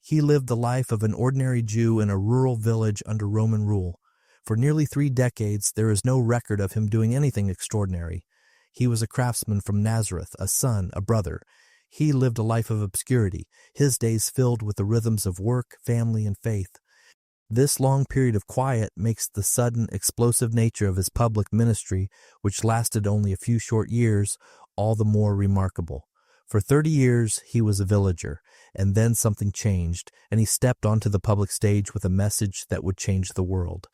He lived the life of an ordinary Jew in a rural village under Roman rule. For nearly 3 decades, there is no record of him doing anything extraordinary. He was a craftsman from Nazareth, a son, a brother. He lived a life of obscurity, his days filled with the rhythms of work, family, and faith. This long period of quiet makes the sudden, explosive nature of his public ministry, which lasted only a few short years, all the more remarkable. For 30 years, he was a villager, and then something changed, and he stepped onto the public stage with a message that would change the world.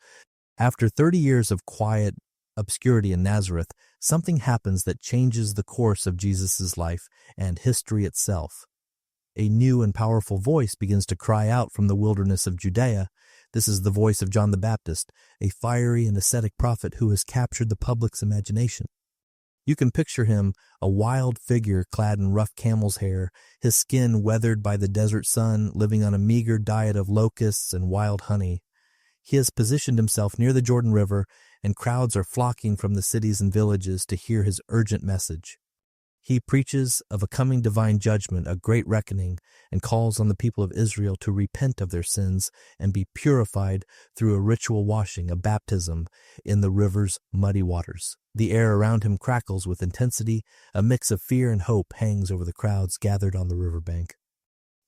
After 30 years of quiet obscurity in Nazareth, something happens that changes the course of Jesus' life and history itself. A new and powerful voice begins to cry out from the wilderness of Judea. This is the voice of John the Baptist, a fiery and ascetic prophet who has captured the public's imagination. You can picture him, a wild figure clad in rough camel's hair, his skin weathered by the desert sun, living on a meager diet of locusts and wild honey. He has positioned himself near the Jordan River, and crowds are flocking from the cities and villages to hear his urgent message. He preaches of a coming divine judgment, a great reckoning, and calls on the people of Israel to repent of their sins and be purified through a ritual washing, a baptism, in the river's muddy waters. The air around him crackles with intensity. A mix of fear and hope hangs over the crowds gathered on the riverbank.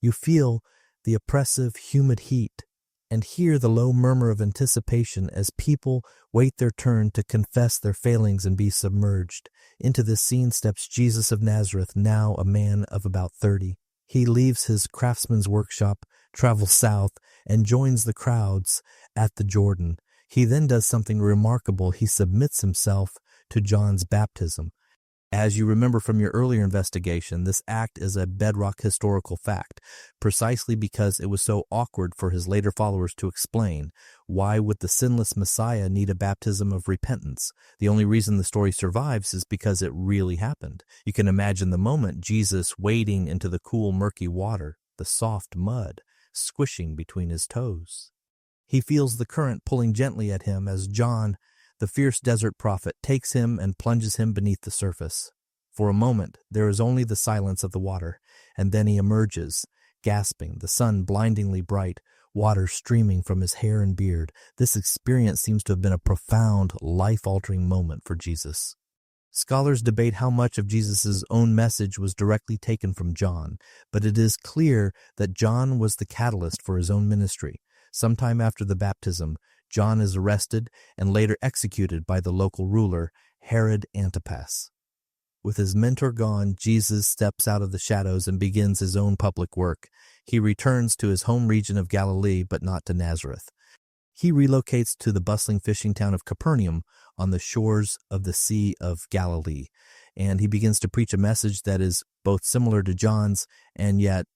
You feel the oppressive, humid heat and hear the low murmur of anticipation as people wait their turn to confess their failings and be submerged. Into this scene steps Jesus of Nazareth, now a man of about 30. He leaves his craftsman's workshop, travels south, and joins the crowds at the Jordan. He then does something remarkable. He submits himself to John's baptism. As you remember from your earlier investigation, this act is a bedrock historical fact, precisely because it was so awkward for his later followers to explain. Why would the sinless Messiah need a baptism of repentance? The only reason the story survives is because it really happened. You can imagine the moment, Jesus wading into the cool, murky water, the soft mud squishing between his toes. He feels the current pulling gently at him as John, the fierce desert prophet, takes him and plunges him beneath the surface. For a moment, there is only the silence of the water, and then he emerges, gasping, the sun blindingly bright, water streaming from his hair and beard. This experience seems to have been a profound, life-altering moment for Jesus. Scholars debate how much of Jesus' own message was directly taken from John, but it is clear that John was the catalyst for his own ministry. Sometime after the baptism, John is arrested and later executed by the local ruler, Herod Antipas. With his mentor gone, Jesus steps out of the shadows and begins his own public work. He returns to his home region of Galilee, but not to Nazareth. He relocates to the bustling fishing town of Capernaum on the shores of the Sea of Galilee, and he begins to preach a message that is both similar to John's and yet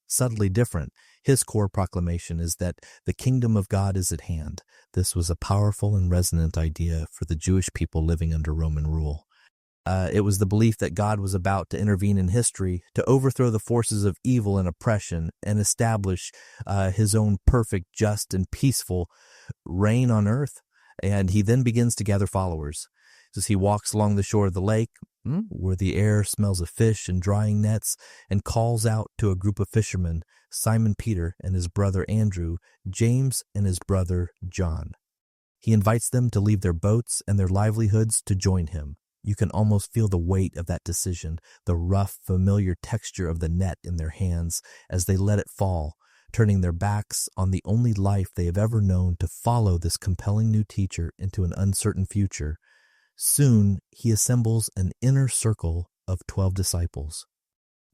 subtly different. His core proclamation is that the kingdom of God is at hand. This was a powerful and resonant idea for the Jewish people living under Roman rule. It was the belief that God was about to intervene in history to overthrow the forces of evil and oppression and establish his own perfect, just, and peaceful reign on earth. And he then begins to gather followers. As he walks along the shore of the lake, where the air smells of fish and drying nets, and calls out to a group of fishermen, Simon Peter and his brother Andrew, James and his brother John. He invites them to leave their boats and their livelihoods to join him. You can almost feel the weight of that decision, the rough, familiar texture of the net in their hands as they let it fall, turning their backs on the only life they have ever known to follow this compelling new teacher into an uncertain future. Soon, he assembles an inner circle of 12 disciples.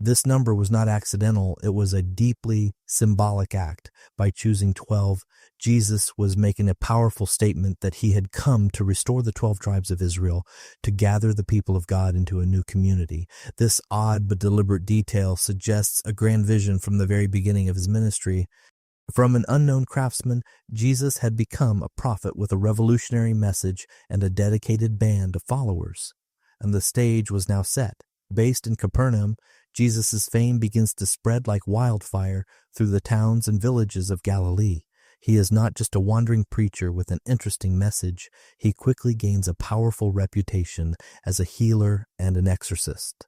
This number was not accidental. It was a deeply symbolic act. By choosing 12, Jesus was making a powerful statement that he had come to restore the 12 tribes of Israel, to gather the people of God into a new community. This odd but deliberate detail suggests a grand vision from the very beginning of his ministry. From an unknown craftsman, Jesus had become a prophet with a revolutionary message and a dedicated band of followers. And the stage was now set. Based in Capernaum, Jesus' fame begins to spread like wildfire through the towns and villages of Galilee. He is not just a wandering preacher with an interesting message. He quickly gains a powerful reputation as a healer and an exorcist.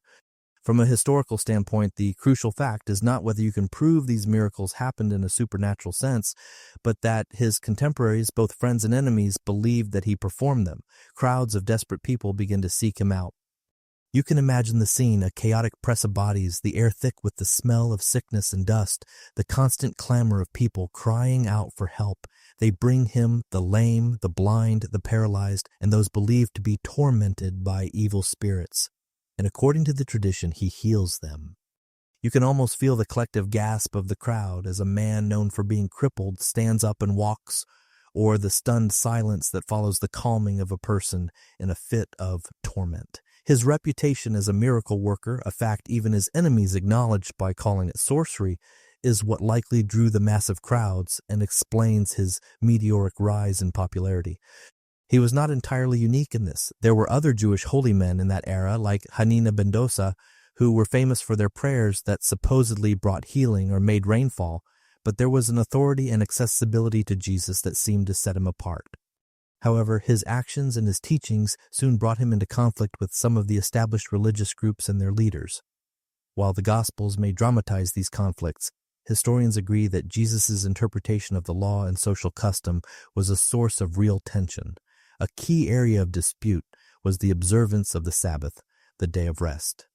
From a historical standpoint, the crucial fact is not whether you can prove these miracles happened in a supernatural sense, but that his contemporaries, both friends and enemies, believed that he performed them. Crowds of desperate people begin to seek him out. You can imagine the scene, a chaotic press of bodies, the air thick with the smell of sickness and dust, the constant clamor of people crying out for help. They bring him the lame, the blind, the paralyzed, and those believed to be tormented by evil spirits. And according to the tradition, he heals them. You can almost feel the collective gasp of the crowd as a man known for being crippled stands up and walks, or the stunned silence that follows the calming of a person in a fit of torment. His reputation as a miracle worker, a fact even his enemies acknowledged by calling it sorcery, is what likely drew the massive crowds and explains his meteoric rise in popularity. He was not entirely unique in this. There were other Jewish holy men in that era, like Hanina ben Dosa, who were famous for their prayers that supposedly brought healing or made rainfall, but there was an authority and accessibility to Jesus that seemed to set him apart. However, his actions and his teachings soon brought him into conflict with some of the established religious groups and their leaders. While the Gospels may dramatize these conflicts, historians agree that Jesus' interpretation of the law and social custom was a source of real tension. A key area of dispute was the observance of the Sabbath, the day of rest.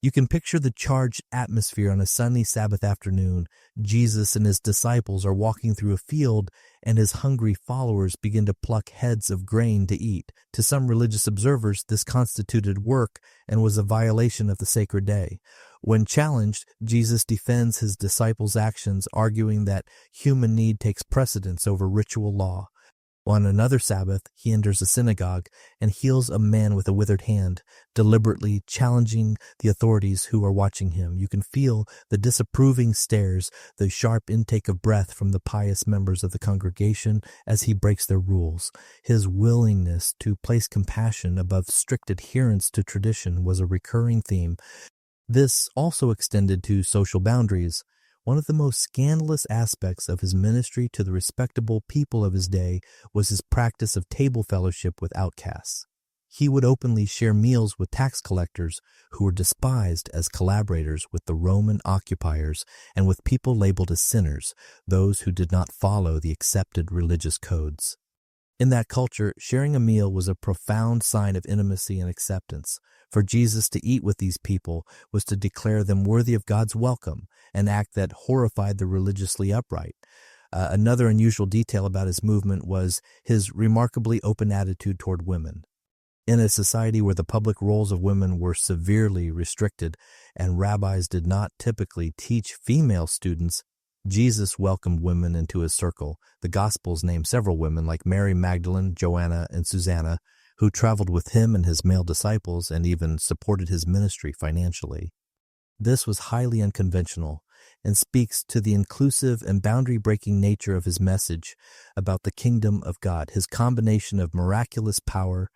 You can picture the charged atmosphere on a sunny Sabbath afternoon. Jesus and his disciples are walking through a field, and his hungry followers begin to pluck heads of grain to eat. To some religious observers, this constituted work and was a violation of the sacred day. When challenged, Jesus defends his disciples' actions, arguing that human need takes precedence over ritual law. On another Sabbath, he enters a synagogue and heals a man with a withered hand, deliberately challenging the authorities who are watching him. You can feel the disapproving stares, the sharp intake of breath from the pious members of the congregation as he breaks their rules. His willingness to place compassion above strict adherence to tradition was a recurring theme. This also extended to social boundaries. One of the most scandalous aspects of his ministry to the respectable people of his day was his practice of table fellowship with outcasts. He would openly share meals with tax collectors who were despised as collaborators with the Roman occupiers and with people labeled as sinners, those who did not follow the accepted religious codes. In that culture, sharing a meal was a profound sign of intimacy and acceptance. For Jesus to eat with these people was to declare them worthy of God's welcome, an act that horrified the religiously upright. Another unusual detail about his movement was his remarkably open attitude toward women. In a society where the public roles of women were severely restricted and rabbis did not typically teach female students, Jesus welcomed women into his circle. The Gospels name several women like Mary Magdalene, Joanna, and Susanna, who traveled with him and his male disciples and even supported his ministry financially. This was highly unconventional and speaks to the inclusive and boundary-breaking nature of his message about the kingdom of God. His combination of miraculous power,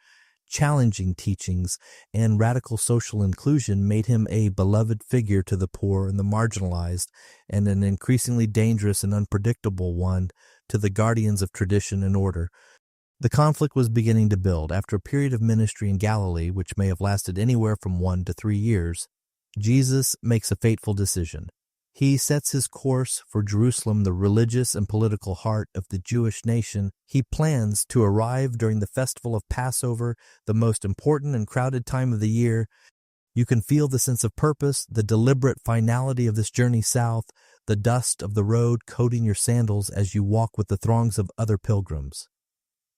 challenging teachings, and radical social inclusion made him a beloved figure to the poor and the marginalized, and an increasingly dangerous and unpredictable one to the guardians of tradition and order. The conflict was beginning to build. After a period of ministry in Galilee, which may have lasted anywhere from 1 to 3 years, Jesus makes a fateful decision. He sets his course for Jerusalem, the religious and political heart of the Jewish nation. He plans to arrive during the festival of Passover, the most important and crowded time of the year. You can feel the sense of purpose, the deliberate finality of this journey south, the dust of the road coating your sandals as you walk with the throngs of other pilgrims.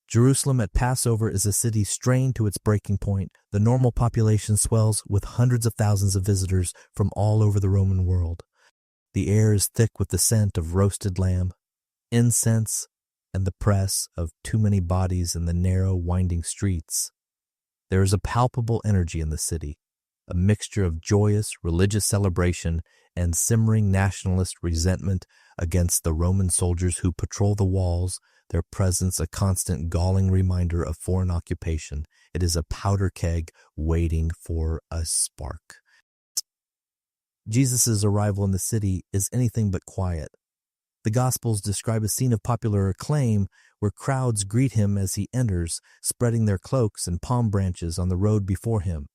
Jerusalem at Passover is a city strained to its breaking point. The normal population swells with hundreds of thousands of visitors from all over the Roman world. The air is thick with the scent of roasted lamb, incense, and the press of too many bodies in the narrow, winding streets. There is a palpable energy in the city, a mixture of joyous religious celebration and simmering nationalist resentment against the Roman soldiers who patrol the walls, their presence a constant galling reminder of foreign occupation. It is a powder keg waiting for a spark. Jesus' arrival in the city is anything but quiet. The Gospels describe a scene of popular acclaim where crowds greet him as he enters, spreading their cloaks and palm branches on the road before him.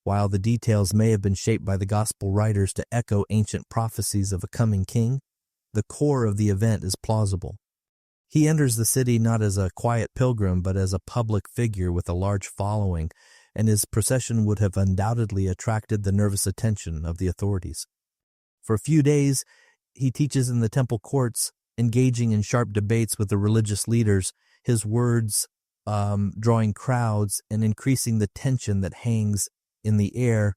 While the details may have been shaped by the Gospel writers to echo ancient prophecies of a coming king, the core of the event is plausible. He enters the city not as a quiet pilgrim, but as a public figure with a large following, and his procession would have undoubtedly attracted the nervous attention of the authorities. For a few days, he teaches in the temple courts, engaging in sharp debates with the religious leaders, his words drawing crowds and increasing the tension that hangs in the air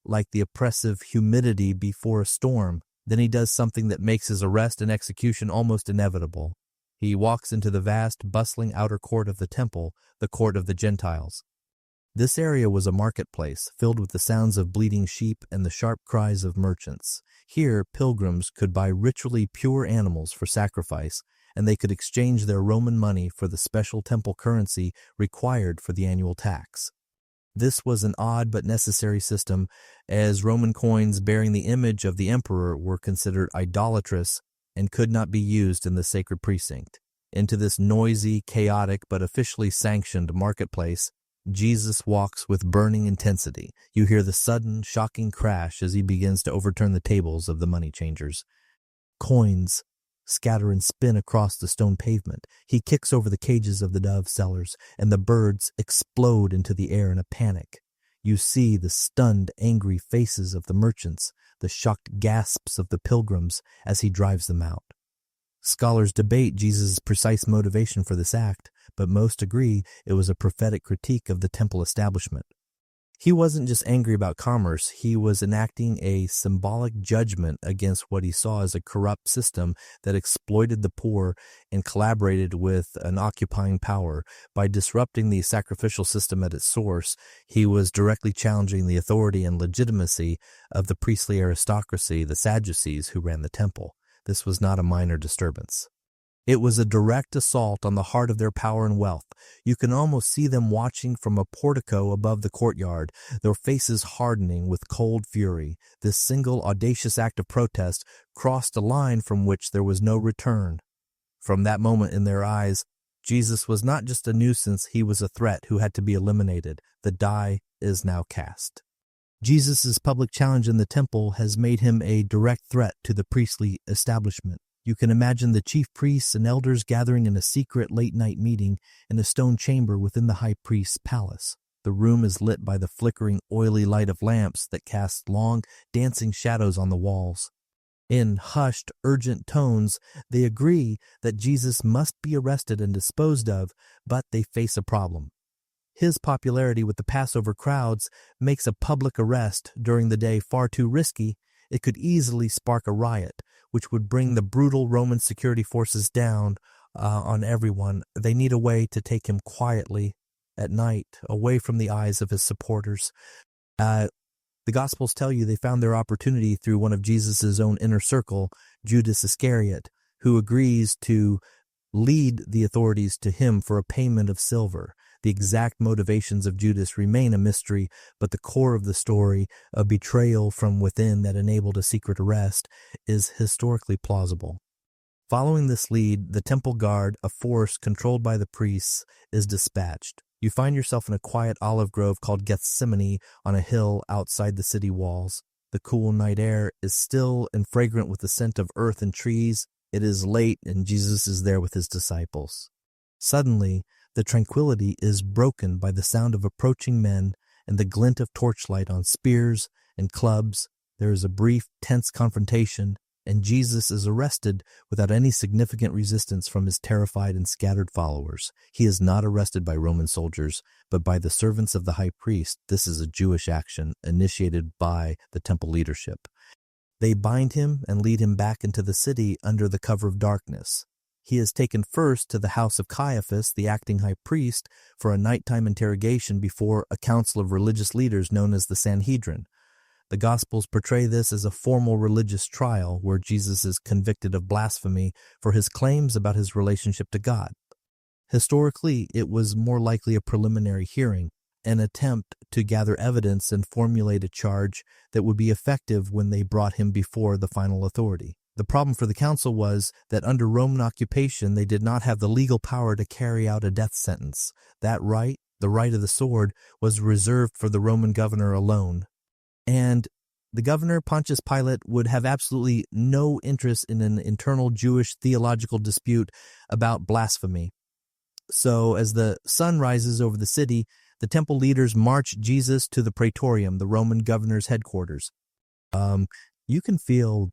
like the oppressive humidity before a storm. Then he does something that makes his arrest and execution almost inevitable. He walks into the vast, bustling outer court of the temple, the court of the Gentiles. This area was a marketplace, filled with the sounds of bleating sheep and the sharp cries of merchants. Here, pilgrims could buy ritually pure animals for sacrifice, and they could exchange their Roman money for the special temple currency required for the annual tax. This was an odd but necessary system, as Roman coins bearing the image of the emperor were considered idolatrous and could not be used in the sacred precinct. Into this noisy, chaotic, but officially sanctioned marketplace, Jesus walks with burning intensity. You hear the sudden, shocking crash as he begins to overturn the tables of the money changers. Coins scatter and spin across the stone pavement. He kicks over the cages of the dove sellers, and the birds explode into the air in a panic. You see the stunned, angry faces of the merchants, the shocked gasps of the pilgrims as he drives them out. Scholars debate Jesus' precise motivation for this act, but most agree it was a prophetic critique of the temple establishment. He wasn't just angry about commerce, he was enacting a symbolic judgment against what he saw as a corrupt system that exploited the poor and collaborated with an occupying power. By disrupting the sacrificial system at its source, he was directly challenging the authority and legitimacy of the priestly aristocracy, the Sadducees, who ran the temple. This was not a minor disturbance. It was a direct assault on the heart of their power and wealth. You can almost see them watching from a portico above the courtyard, their faces hardening with cold fury. This single audacious act of protest crossed a line from which there was no return. From that moment in their eyes, Jesus was not just a nuisance, he was a threat who had to be eliminated. The die is now cast. Jesus' public challenge in the temple has made him a direct threat to the priestly establishment. You can imagine the chief priests and elders gathering in a secret late-night meeting in a stone chamber within the high priest's palace. The room is lit by the flickering, oily light of lamps that cast long, dancing shadows on the walls. In hushed, urgent tones, they agree that Jesus must be arrested and disposed of, but they face a problem. His popularity with the Passover crowds makes a public arrest during the day far too risky. It could easily spark a riot, which would bring the brutal Roman security forces down on everyone. They need a way to take him quietly at night, away from the eyes of his supporters. The Gospels tell you they found their opportunity through one of Jesus' own inner circle, Judas Iscariot, who agrees to lead the authorities to him for a payment of silver. The exact motivations of Judas remain a mystery, but the core of the story, a betrayal from within that enabled a secret arrest, is historically plausible. Following this lead, the temple guard, a force controlled by the priests, is dispatched. You find yourself in a quiet olive grove called Gethsemane on a hill outside the city walls. The cool night air is still and fragrant with the scent of earth and trees. It is late, and Jesus is there with his disciples. Suddenly, the tranquility is broken by the sound of approaching men and the glint of torchlight on spears and clubs. There is a brief, tense confrontation, and Jesus is arrested without any significant resistance from his terrified and scattered followers. He is not arrested by Roman soldiers, but by the servants of the high priest. This is a Jewish action initiated by the temple leadership. They bind him and lead him back into the city under the cover of darkness. He is taken first to the house of Caiaphas, the acting high priest, for a nighttime interrogation before a council of religious leaders known as the Sanhedrin. The Gospels portray this as a formal religious trial where Jesus is convicted of blasphemy for his claims about his relationship to God. Historically, it was more likely a preliminary hearing, an attempt to gather evidence and formulate a charge that would be effective when they brought him before the final authority. The problem for the council was that under Roman occupation, they did not have the legal power to carry out a death sentence. That right, the right of the sword, was reserved for the Roman governor alone. And the governor, Pontius Pilate, would have absolutely no interest in an internal Jewish theological dispute about blasphemy. So as the sun rises over the city, the temple leaders march Jesus to the praetorium, the Roman governor's headquarters. You can feel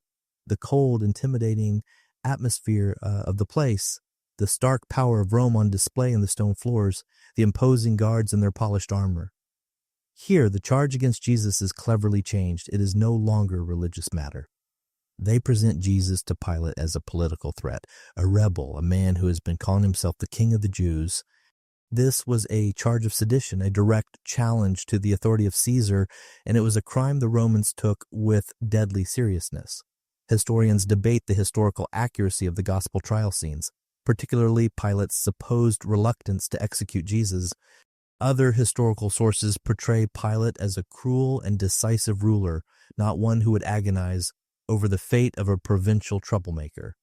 the cold, intimidating atmosphere of the place, the stark power of Rome on display in the stone floors, the imposing guards in their polished armor. Here, the charge against Jesus is cleverly changed. It is no longer a religious matter. They present Jesus to Pilate as a political threat, a rebel, a man who has been calling himself the King of the Jews. This was a charge of sedition, a direct challenge to the authority of Caesar, and it was a crime the Romans took with deadly seriousness. Historians debate the historical accuracy of the gospel trial scenes, particularly Pilate's supposed reluctance to execute Jesus. Other historical sources portray Pilate as a cruel and decisive ruler, not one who would agonize over the fate of a provincial troublemaker.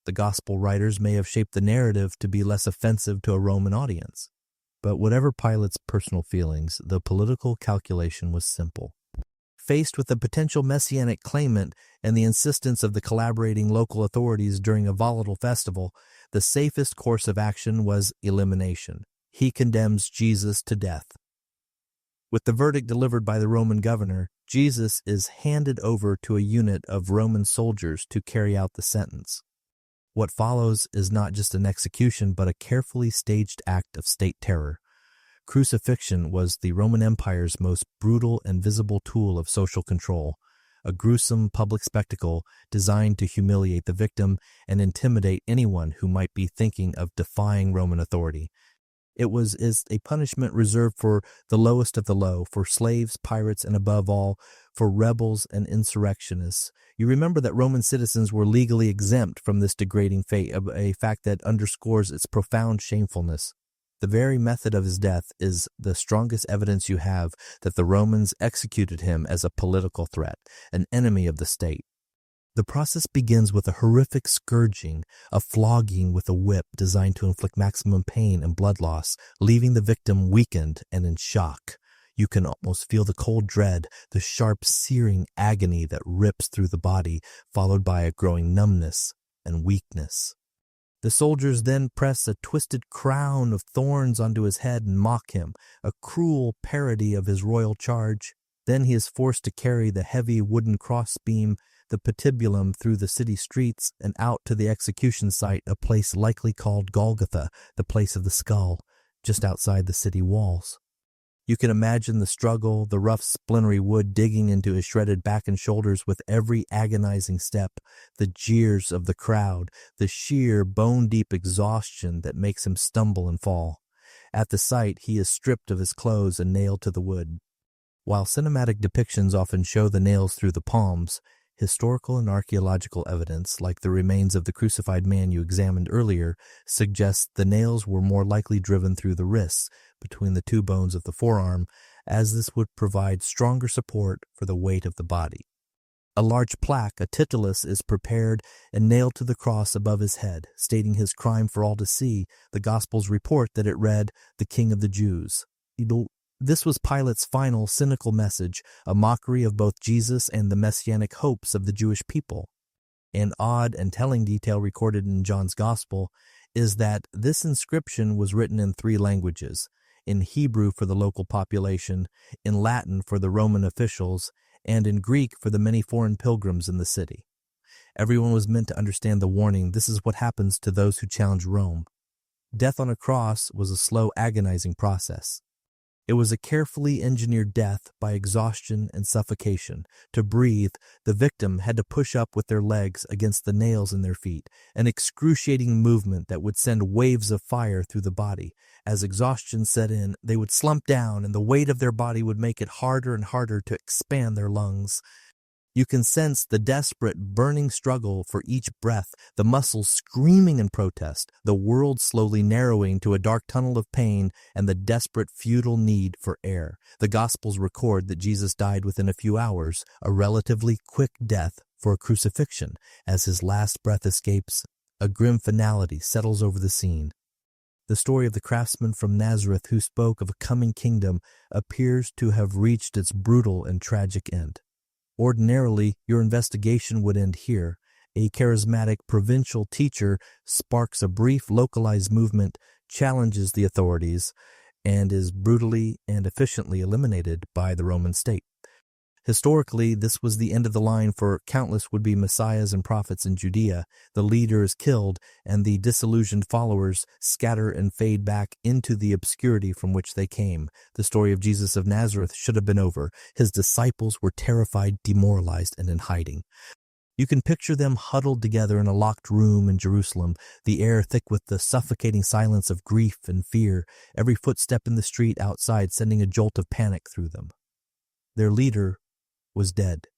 The gospel writers may have shaped the narrative to be less offensive to a Roman audience. But whatever Pilate's personal feelings, the political calculation was simple. Faced with a potential messianic claimant and the insistence of the collaborating local authorities during a volatile festival, the safest course of action was elimination. He condemns Jesus to death. With the verdict delivered by the Roman governor, Jesus is handed over to a unit of Roman soldiers to carry out the sentence. What follows is not just an execution, but a carefully staged act of state terror. Crucifixion was the Roman Empire's most brutal and visible tool of social control, a gruesome public spectacle designed to humiliate the victim and intimidate anyone who might be thinking of defying Roman authority. It was a punishment reserved for the lowest of the low, for slaves, pirates, and above all, for rebels and insurrectionists. You remember that Roman citizens were legally exempt from this degrading fate, a fact that underscores its profound shamefulness. The very method of his death is the strongest evidence you have that the Romans executed him as a political threat, an enemy of the state. The process begins with a horrific scourging, a flogging with a whip designed to inflict maximum pain and blood loss, leaving the victim weakened and in shock. You can almost feel the cold dread, the sharp, searing agony that rips through the body, followed by a growing numbness and weakness. The soldiers then press a twisted crown of thorns onto his head and mock him, a cruel parody of his royal charge. Then he is forced to carry the heavy wooden crossbeam, the patibulum, through the city streets and out to the execution site, a place likely called Golgotha, the place of the skull, just outside the city walls. You can imagine the struggle, the rough splintery wood digging into his shredded back and shoulders with every agonizing step, the jeers of the crowd, the sheer bone-deep exhaustion that makes him stumble and fall. At the sight, he is stripped of his clothes and nailed to the wood. While cinematic depictions often show the nails through the palms, historical and archaeological evidence, like the remains of the crucified man you examined earlier, suggests the nails were more likely driven through the wrists, between the two bones of the forearm, as this would provide stronger support for the weight of the body. A large plaque, a titulus, is prepared and nailed to the cross above his head, stating his crime for all to see. The Gospels report that it read, "The King of the Jews." This was Pilate's final cynical message, a mockery of both Jesus and the messianic hopes of the Jewish people. An odd and telling detail recorded in John's Gospel is that this inscription was written in 3 languages, in Hebrew for the local population, in Latin for the Roman officials, and in Greek for the many foreign pilgrims in the city. Everyone was meant to understand the warning, this is what happens to those who challenge Rome. Death on a cross was a slow, agonizing process. It was a carefully engineered death by exhaustion and suffocation. To breathe, the victim had to push up with their legs against the nails in their feet, an excruciating movement that would send waves of fire through the body. As exhaustion set in, they would slump down, and the weight of their body would make it harder and harder to expand their lungs. You can sense the desperate, burning struggle for each breath, the muscles screaming in protest, the world slowly narrowing to a dark tunnel of pain, and the desperate, futile need for air. The Gospels record that Jesus died within a few hours, a relatively quick death for a crucifixion. As his last breath escapes, a grim finality settles over the scene. The story of the craftsman from Nazareth who spoke of a coming kingdom appears to have reached its brutal and tragic end. Ordinarily, your investigation would end here. A charismatic provincial teacher sparks a brief localized movement, challenges the authorities, and is brutally and efficiently eliminated by the Roman state. Historically, this was the end of the line for countless would-be messiahs and prophets in Judea. The leader is killed, and the disillusioned followers scatter and fade back into the obscurity from which they came. The story of Jesus of Nazareth should have been over. His disciples were terrified, demoralized, and in hiding. You can picture them huddled together in a locked room in Jerusalem, the air thick with the suffocating silence of grief and fear, every footstep in the street outside sending a jolt of panic through them. Their leader was dead,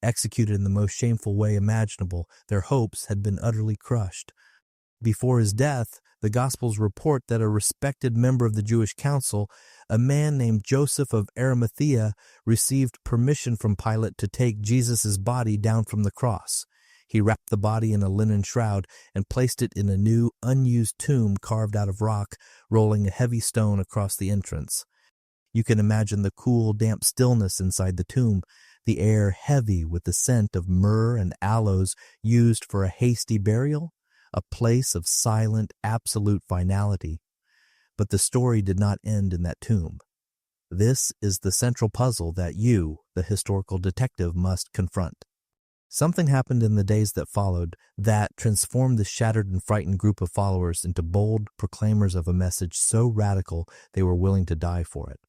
executed in the most shameful way imaginable. Their hopes had been utterly crushed. Before his death, the Gospels report that a respected member of the Jewish council, a man named Joseph of Arimathea, received permission from Pilate to take Jesus' body down from the cross. He wrapped the body in a linen shroud and placed it in a new, unused tomb carved out of rock, rolling a heavy stone across the entrance. You can imagine the cool, damp stillness inside the tomb, the air heavy with the scent of myrrh and aloes used for a hasty burial, a place of silent, absolute finality. But the story did not end in that tomb. This is the central puzzle that you, the historical detective, must confront. Something happened in the days that followed that transformed the shattered and frightened group of followers into bold proclaimers of a message so radical they were willing to die for it.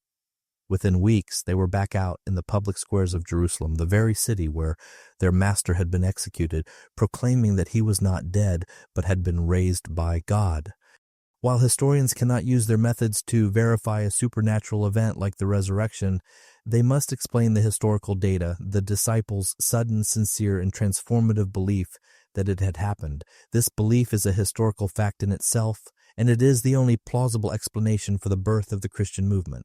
Within weeks, they were back out in the public squares of Jerusalem, the very city where their master had been executed, proclaiming that he was not dead, but had been raised by God. While historians cannot use their methods to verify a supernatural event like the resurrection, they must explain the historical data, the disciples' sudden, sincere, and transformative belief that it had happened. This belief is a historical fact in itself, and it is the only plausible explanation for the birth of the Christian movement.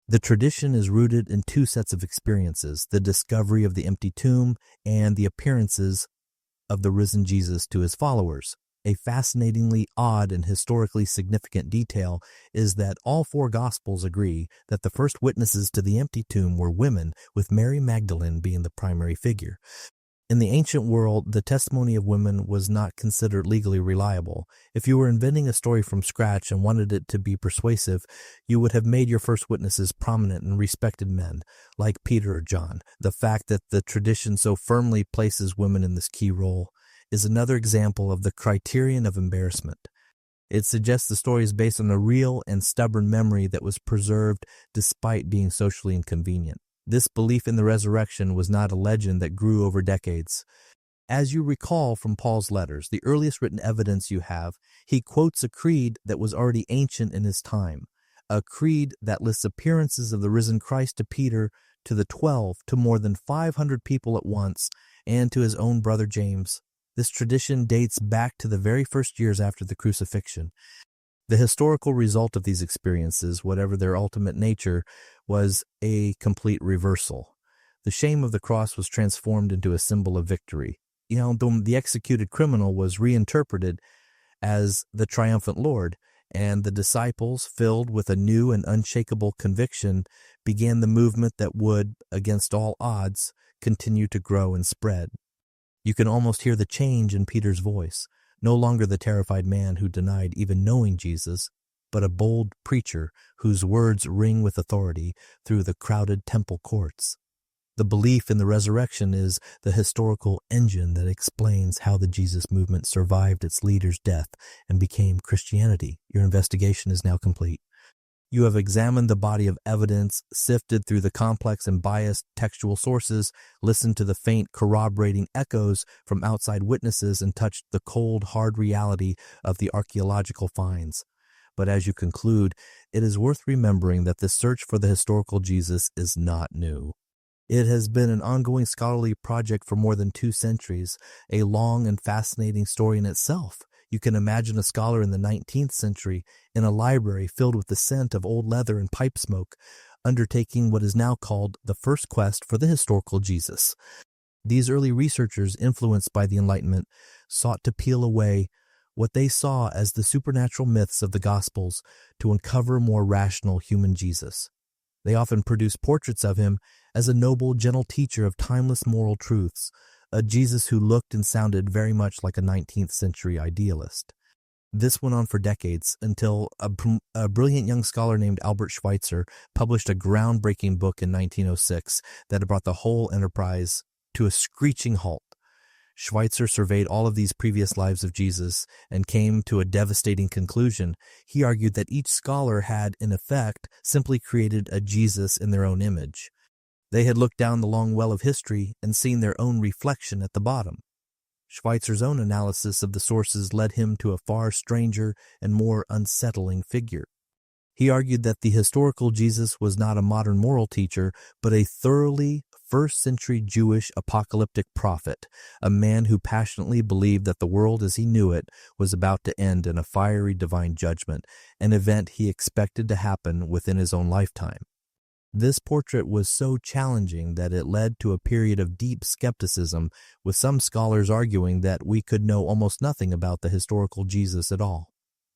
The tradition is rooted in two sets of experiences, the discovery of the empty tomb and the appearances of the risen Jesus to his followers. A fascinatingly odd and historically significant detail is that all four Gospels agree that the first witnesses to the empty tomb were women, with Mary Magdalene being the primary figure. In the ancient world, the testimony of women was not considered legally reliable. If you were inventing a story from scratch and wanted it to be persuasive, you would have made your first witnesses prominent and respected men, like Peter or John. The fact that the tradition so firmly places women in this key role is another example of the criterion of embarrassment. It suggests the story is based on a real and stubborn memory that was preserved despite being socially inconvenient. This belief in the resurrection was not a legend that grew over decades. As you recall from Paul's letters, the earliest written evidence you have, he quotes a creed that was already ancient in his time, a creed that lists appearances of the risen Christ to Peter, to the 12, to more than 500 people at once, and to his own brother James. This tradition dates back to the very first years after the crucifixion. The historical result of these experiences, whatever their ultimate nature, was a complete reversal. The shame of the cross was transformed into a symbol of victory. The executed criminal was reinterpreted as the triumphant Lord, and the disciples, filled with a new and unshakable conviction, began the movement that would, against all odds, continue to grow and spread. You can almost hear the change in Peter's voice. No longer the terrified man who denied even knowing Jesus, but a bold preacher whose words ring with authority through the crowded temple courts. The belief in the resurrection is the historical engine that explains how the Jesus movement survived its leader's death and became Christianity. Your investigation is now complete. You have examined the body of evidence, sifted through the complex and biased textual sources, listened to the faint corroborating echoes from outside witnesses, and touched the cold, hard reality of the archaeological finds. But as you conclude, it is worth remembering that the search for the historical Jesus is not new. It has been an ongoing scholarly project for more than 2 centuries, a long and fascinating story in itself. You can imagine a scholar in the 19th century in a library filled with the scent of old leather and pipe smoke, undertaking what is now called the first quest for the historical Jesus. These early researchers, influenced by the Enlightenment, sought to peel away what they saw as the supernatural myths of the Gospels to uncover more rational human Jesus. They often produced portraits of him as a noble, gentle teacher of timeless moral truths, a Jesus who looked and sounded very much like a 19th century idealist. This went on for decades until a brilliant young scholar named Albert Schweitzer published a groundbreaking book in 1906 that brought the whole enterprise to a screeching halt. Schweitzer surveyed all of these previous lives of Jesus and came to a devastating conclusion. He argued that each scholar had, in effect, simply created a Jesus in their own image. They had looked down the long well of history and seen their own reflection at the bottom. Schweitzer's own analysis of the sources led him to a far stranger and more unsettling figure. He argued that the historical Jesus was not a modern moral teacher, but a thoroughly first-century Jewish apocalyptic prophet, a man who passionately believed that the world as he knew it was about to end in a fiery divine judgment, an event he expected to happen within his own lifetime. This portrait was so challenging that it led to a period of deep skepticism, with some scholars arguing that we could know almost nothing about the historical Jesus at all.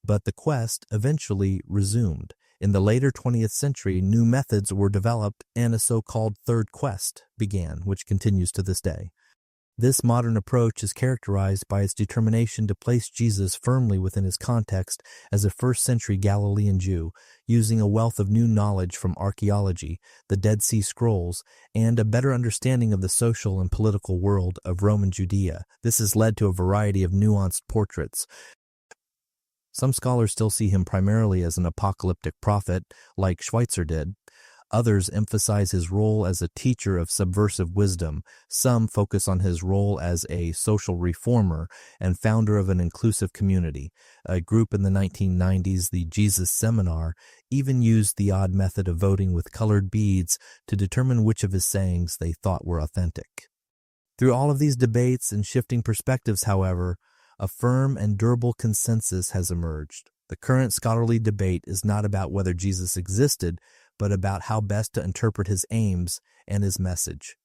But the quest eventually resumed. In the later 20th century, new methods were developed and a so-called third quest began, which continues to this day. This modern approach is characterized by its determination to place Jesus firmly within his context as a first-century Galilean Jew, using a wealth of new knowledge from archaeology, the Dead Sea Scrolls, and a better understanding of the social and political world of Roman Judea. This has led to a variety of nuanced portraits. Some scholars still see him primarily as an apocalyptic prophet, like Schweitzer did. Others emphasize his role as a teacher of subversive wisdom. Some focus on his role as a social reformer and founder of an inclusive community. A group in the 1990s, the Jesus Seminar, even used the odd method of voting with colored beads to determine which of his sayings they thought were authentic. Through all of these debates and shifting perspectives, however, a firm and durable consensus has emerged. The current scholarly debate is not about whether Jesus existed, but about how best to interpret his aims and his message.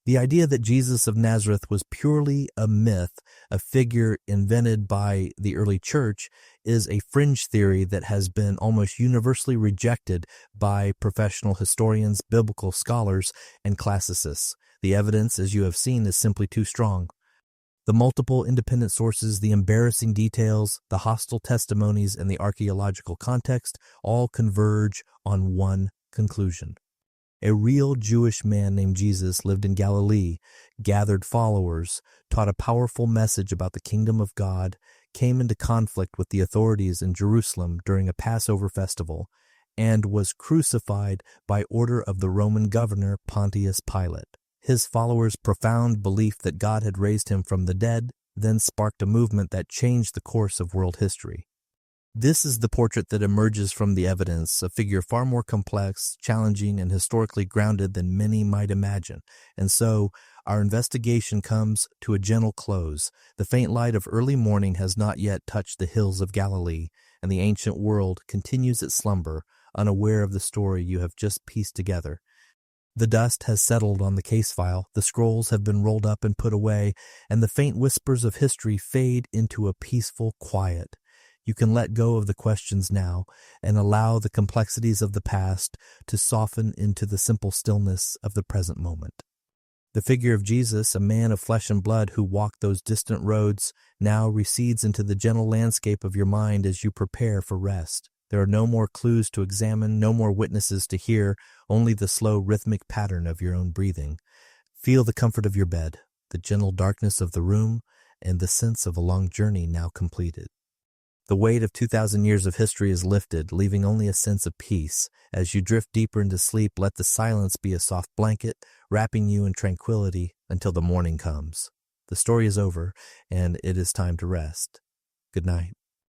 The idea that Jesus of Nazareth was purely a myth, a figure invented by the early church, is a fringe theory that has been almost universally rejected by professional historians, biblical scholars, and classicists. The evidence, as you have seen, is simply too strong. The multiple independent sources, the embarrassing details, the hostile testimonies, and the archaeological context all converge on one conclusion. A real Jewish man named Jesus lived in Galilee, gathered followers, taught a powerful message about the kingdom of God, came into conflict with the authorities in Jerusalem during a Passover festival, and was crucified by order of the Roman governor Pontius Pilate. His followers' profound belief that God had raised him from the dead then sparked a movement that changed the course of world history. This is the portrait that emerges from the evidence, a figure far more complex, challenging, and historically grounded than many might imagine. And so, our investigation comes to a gentle close. The faint light of early morning has not yet touched the hills of Galilee, and the ancient world continues its slumber, unaware of the story you have just pieced together. The dust has settled on the case file, the scrolls have been rolled up and put away, and the faint whispers of history fade into a peaceful quiet. You can let go of the questions now and allow the complexities of the past to soften into the simple stillness of the present moment. The figure of Jesus, a man of flesh and blood who walked those distant roads, now recedes into the gentle landscape of your mind as you prepare for rest. There are no more clues to examine, no more witnesses to hear, only the slow rhythmic pattern of your own breathing. Feel the comfort of your bed, the gentle darkness of the room, and the sense of a long journey now completed. The weight of 2,000 years of history is lifted, leaving only a sense of peace. As you drift deeper into sleep, let the silence be a soft blanket, wrapping you in tranquility until the morning comes. The story is over, and it is time to rest. Good night.